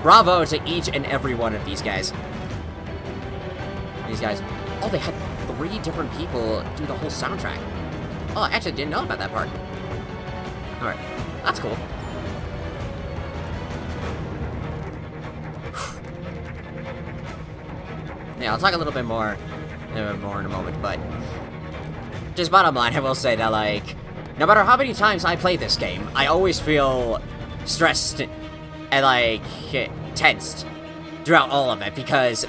bravo to each and every one of these guys. Oh, they had 3 different people do the whole soundtrack. Oh, I actually didn't know about that part. Alright, that's cool. Yeah, I'll talk a little bit more in a moment, but just bottom line, I will say that, like, no matter how many times I play this game, I always feel stressed and, like, tensed throughout all of it, because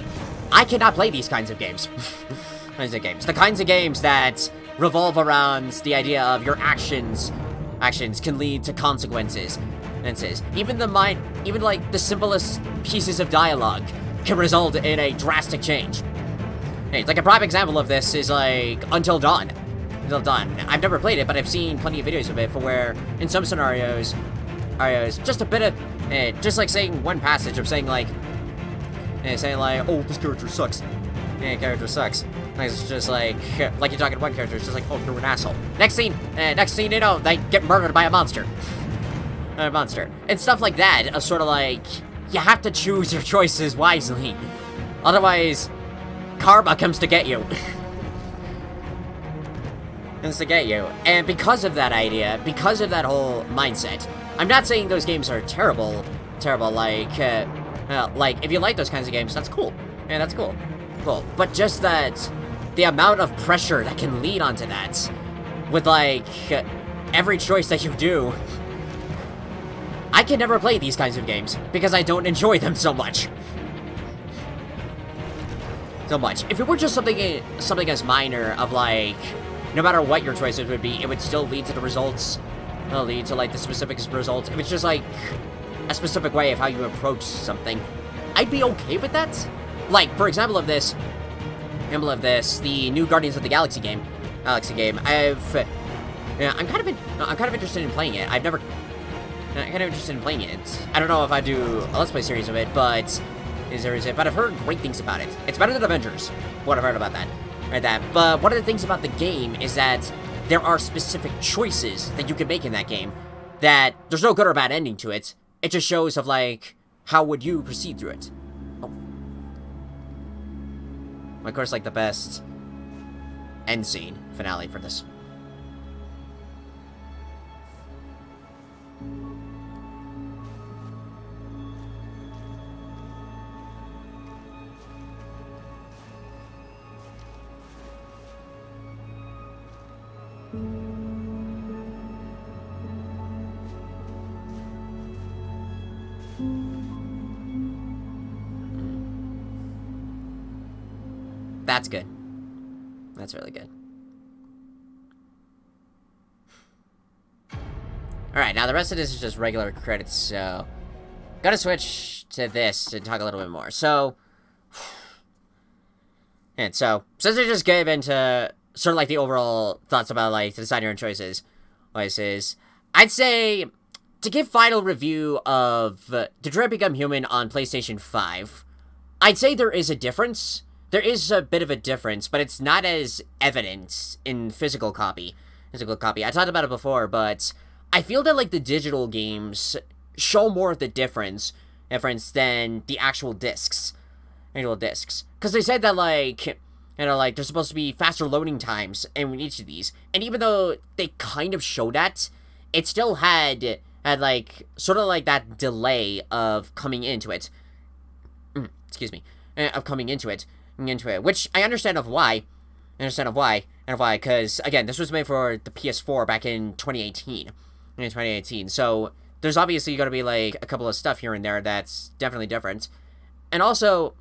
I cannot play these kinds of games. The kinds of games that revolve around the idea of your actions can lead to consequences. Even like the simplest pieces of dialogue can result in a drastic change. Hey, like a prime example of this is like Until Dawn. I've never played it, but I've seen plenty of videos of it for where in some scenarios, just a bit of, just like saying one passage of saying like, oh, this character sucks. Character sucks. It's just like you're talking to one character, it's just like, oh, you're an asshole. Next scene, you know, they get murdered by a monster. And stuff like that are sort of like, you have to choose your choices wisely. Otherwise, karma comes to get you. And because of that idea, because of that whole mindset, I'm not saying those games are terrible, like, if you like those kinds of games, that's cool. Yeah, that's cool. But just that, the amount of pressure that can lead onto that, with, like, every choice that you do, I can never play these kinds of games, because I don't enjoy them so much. If it were just something as minor of, like, no matter what your choices would be, it would still lead to the results, lead to, like, the specific results. If it's just, like, a specific way of how you approach something, I'd be okay with that. Like, for example of this, the new Guardians of the Galaxy game, I'm kind of interested in playing it. I'm kind of interested in playing it. I don't know if I do a Let's Play series of it, but I've heard great things about it. It's better than Avengers, what I've heard about that. But one of the things about the game is that there are specific choices that you can make in that game, that there's no good or bad ending to it. It just shows of, like, how would you proceed through it. Of course, like, the best end scene finale for this. That's good. That's really good. Alright, now the rest of this is just regular credits, so gotta switch to this and talk a little bit more. So, since I just gave into sort of like the overall thoughts about, like, the design your own choices, I'd say to give final review of Detroit Become Human on PlayStation 5, I'd say there is a difference. There is a bit of a difference, but it's not as evident in physical copy. I talked about it before, but I feel that, like, the digital games show more of the difference than the actual discs. Because they said that, like, you know, like, there's supposed to be faster loading times in each of these. And even though they kind of show that, it still had like, sort of like that delay of coming into it. Of coming into it. into it, which I understand of why. Because, again, this was made for the PS4 back in 2018. So, there's obviously going to be, like, a couple of stuff here and there that's definitely different. And also,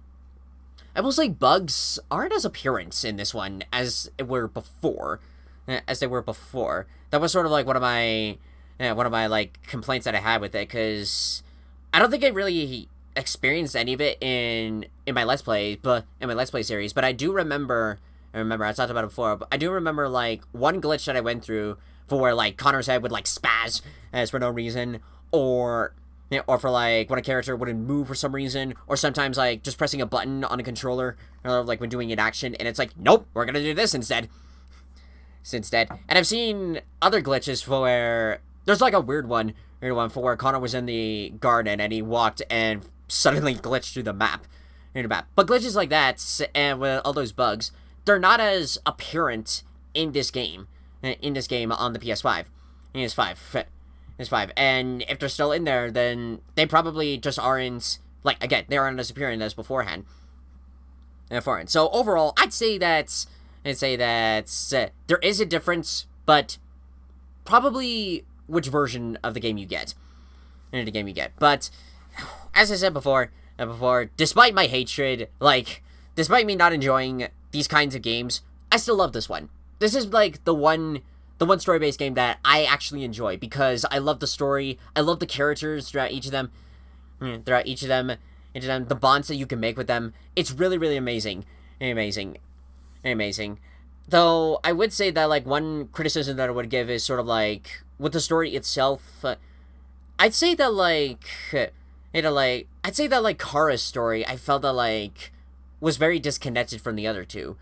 I will say bugs aren't as apparent in this one as they were before. That was sort of, like, one of my, like, complaints that I had with it, because I don't think I really experienced any of it in my Let's Play, series, but I do remember, I talked about it before, but I do remember, like, one glitch that I went through for where, like, Connor's head would, like, spaz as for no reason, or for, like, when a character wouldn't move for some reason, or sometimes, like, just pressing a button on a controller, or, like, when doing an action, and it's like, nope, we're gonna do this instead. And I've seen other glitches for where, there's, like, a weird one for where Connor was in the garden, and he walked and suddenly glitched through the map. But glitches like that, and with all those bugs, they're not as apparent in this game on the PS5. PS5. And if they're still in there, then they probably just aren't, like, again, they aren't as apparent as beforehand. So overall, I'd say that there is a difference, but probably which version of the game you get. But as I said before, despite my hatred, like, despite me not enjoying these kinds of games, I still love this one. This is, like, the one story-based game that I actually enjoy, because I love the story, I love the characters throughout each of them, the bonds that you can make with them. It's really, really amazing. Though, I would say that, like, one criticism that I would give is sort of, like, with the story itself, I'd say that, like, Kara's story, I felt that, like, was very disconnected from the other two.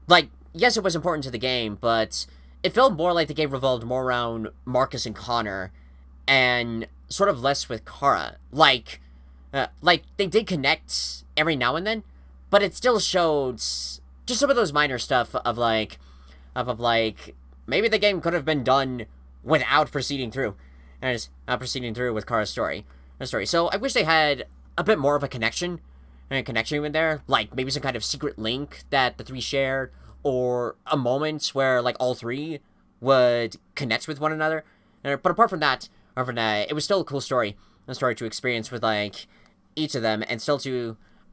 Like, yes, it was important to the game, but it felt more like the game revolved more around Marcus and Connor, and sort of less with Kara. Like, they did connect every now and then, but it still showed just some of those minor stuff of maybe the game could have been done without proceeding through with Kara's story. So I wish they had a bit more of a connection in there, like maybe some kind of secret link that the three shared, or a moment where, like, all three would connect with one another. But apart from that, it was still a cool story to experience with, like, each of them, and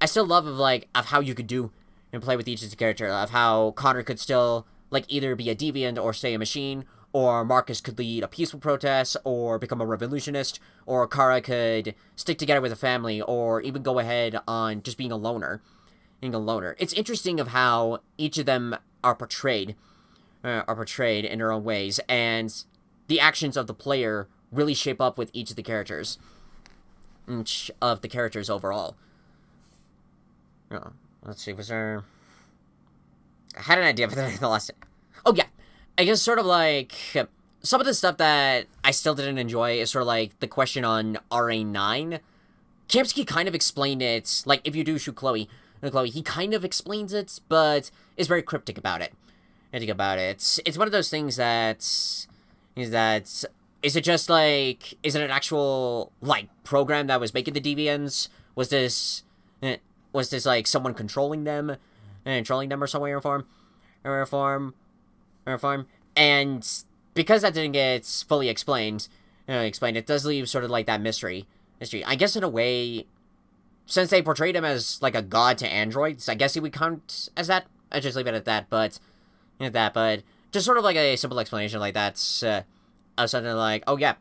I still love of how you could do and play with each of the character, of how Connor could still, like, either be a deviant or stay a machine, or Marcus could lead a peaceful protest, or become a revolutionist, or Kara could stick together with a family, or even go ahead on just being a loner. It's interesting of how each of them are portrayed in their own ways, and the actions of the player really shape up with each of the characters overall. Let's see, was there... I had an idea, but then I lost it. Oh, yeah. I guess sort of like... Some of the stuff that I still didn't enjoy is sort of like the question on RA9. Kamsky kind of explained it, like, if you do shoot Chloe, he kind of explains it, but is very cryptic about it. It's one of those things is it just, like, is it an actual, like, program that was making the deviants? Was this, like, someone controlling them or some way or form? And because that didn't get fully explained, it does leave sort of, like, that mystery. I guess in a way, since they portrayed him as, like, a god to androids, I guess he would count as that. I just leave it at that, but just sort of like a simple explanation like that, of something like, oh yeah,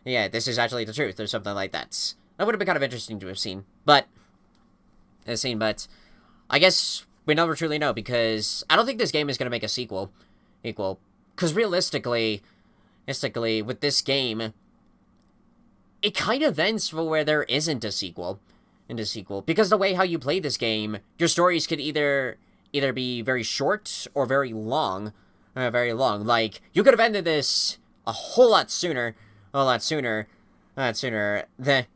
this is actually the truth, or something like that. That would have been kind of interesting to have seen, but I guess we never truly know, because I don't think this game is going to make a sequel, because realistically, with this game, it kind of ends for where there isn't a sequel, because the way how you play this game, your stories could either be very short or very long. Like, you could have ended this a whole lot sooner with,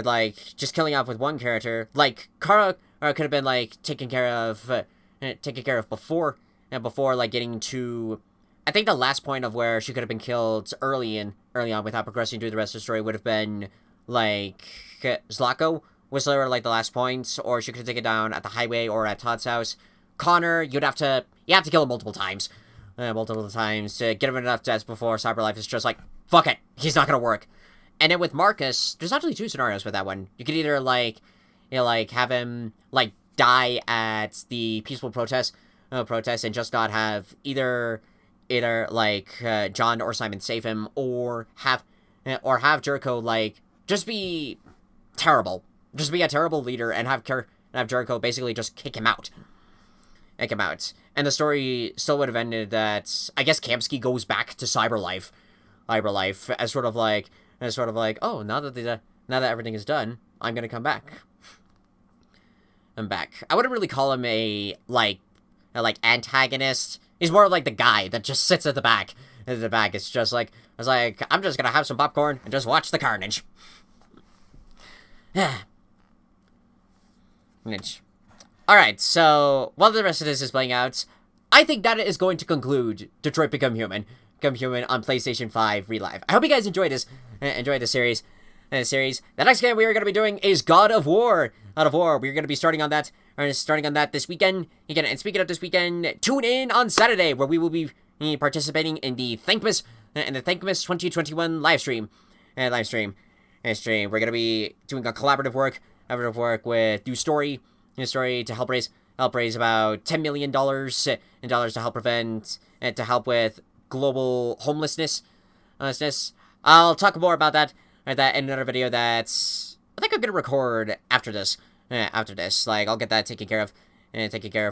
like, just killing off with one character. Like, Kara could have been, like, taken care of before, like, getting to, I think the last point of where she could have been killed early on without progressing through the rest of the story would have been, like, Zlatko was literally like the last point, or she could take it down at the highway or at Todd's house. Connor, you have to kill him multiple times to get him enough deaths before CyberLife is just like, fuck it, he's not gonna work. And then with Marcus, there's actually 2 scenarios with that one. You could either like, have him like die at the peaceful protest and just not have either like John or Simon save him, or have Jericho like just be terrible, just be a terrible leader, and have Jericho basically just kick him out. And the story still would have ended that, I guess, Kamsky goes back to CyberLife as sort of like, oh, now that everything is done, I'm gonna come back. I'm back. I wouldn't really call him a antagonist. He's more of like the guy that just sits at the back. It's just like, I'm just gonna have some popcorn and just watch the carnage. Alright, so while the rest of this is playing out, I think that is going to conclude Detroit Become Human on PlayStation 5 Re-Live. I hope you guys enjoyed this series. The next game we are going to be doing is God of War. We're going to be starting on that this weekend. And speaking of this weekend, tune in on Saturday, where we will be participating in the Thankmas 2021 live stream. We're going to be doing a collaborative work with New Story to help raise about $10 million to help prevent and to help with global homelessness. I'll talk more about that in another video that's I think I'm gonna record after this. Like, I'll get that taken care of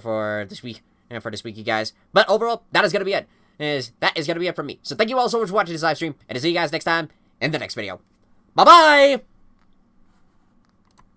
for this week, you guys. But overall, that is gonna be it. That is gonna be it from me. So thank you all so much for watching this live stream, and I'll see you guys next time in the next video. Bye bye.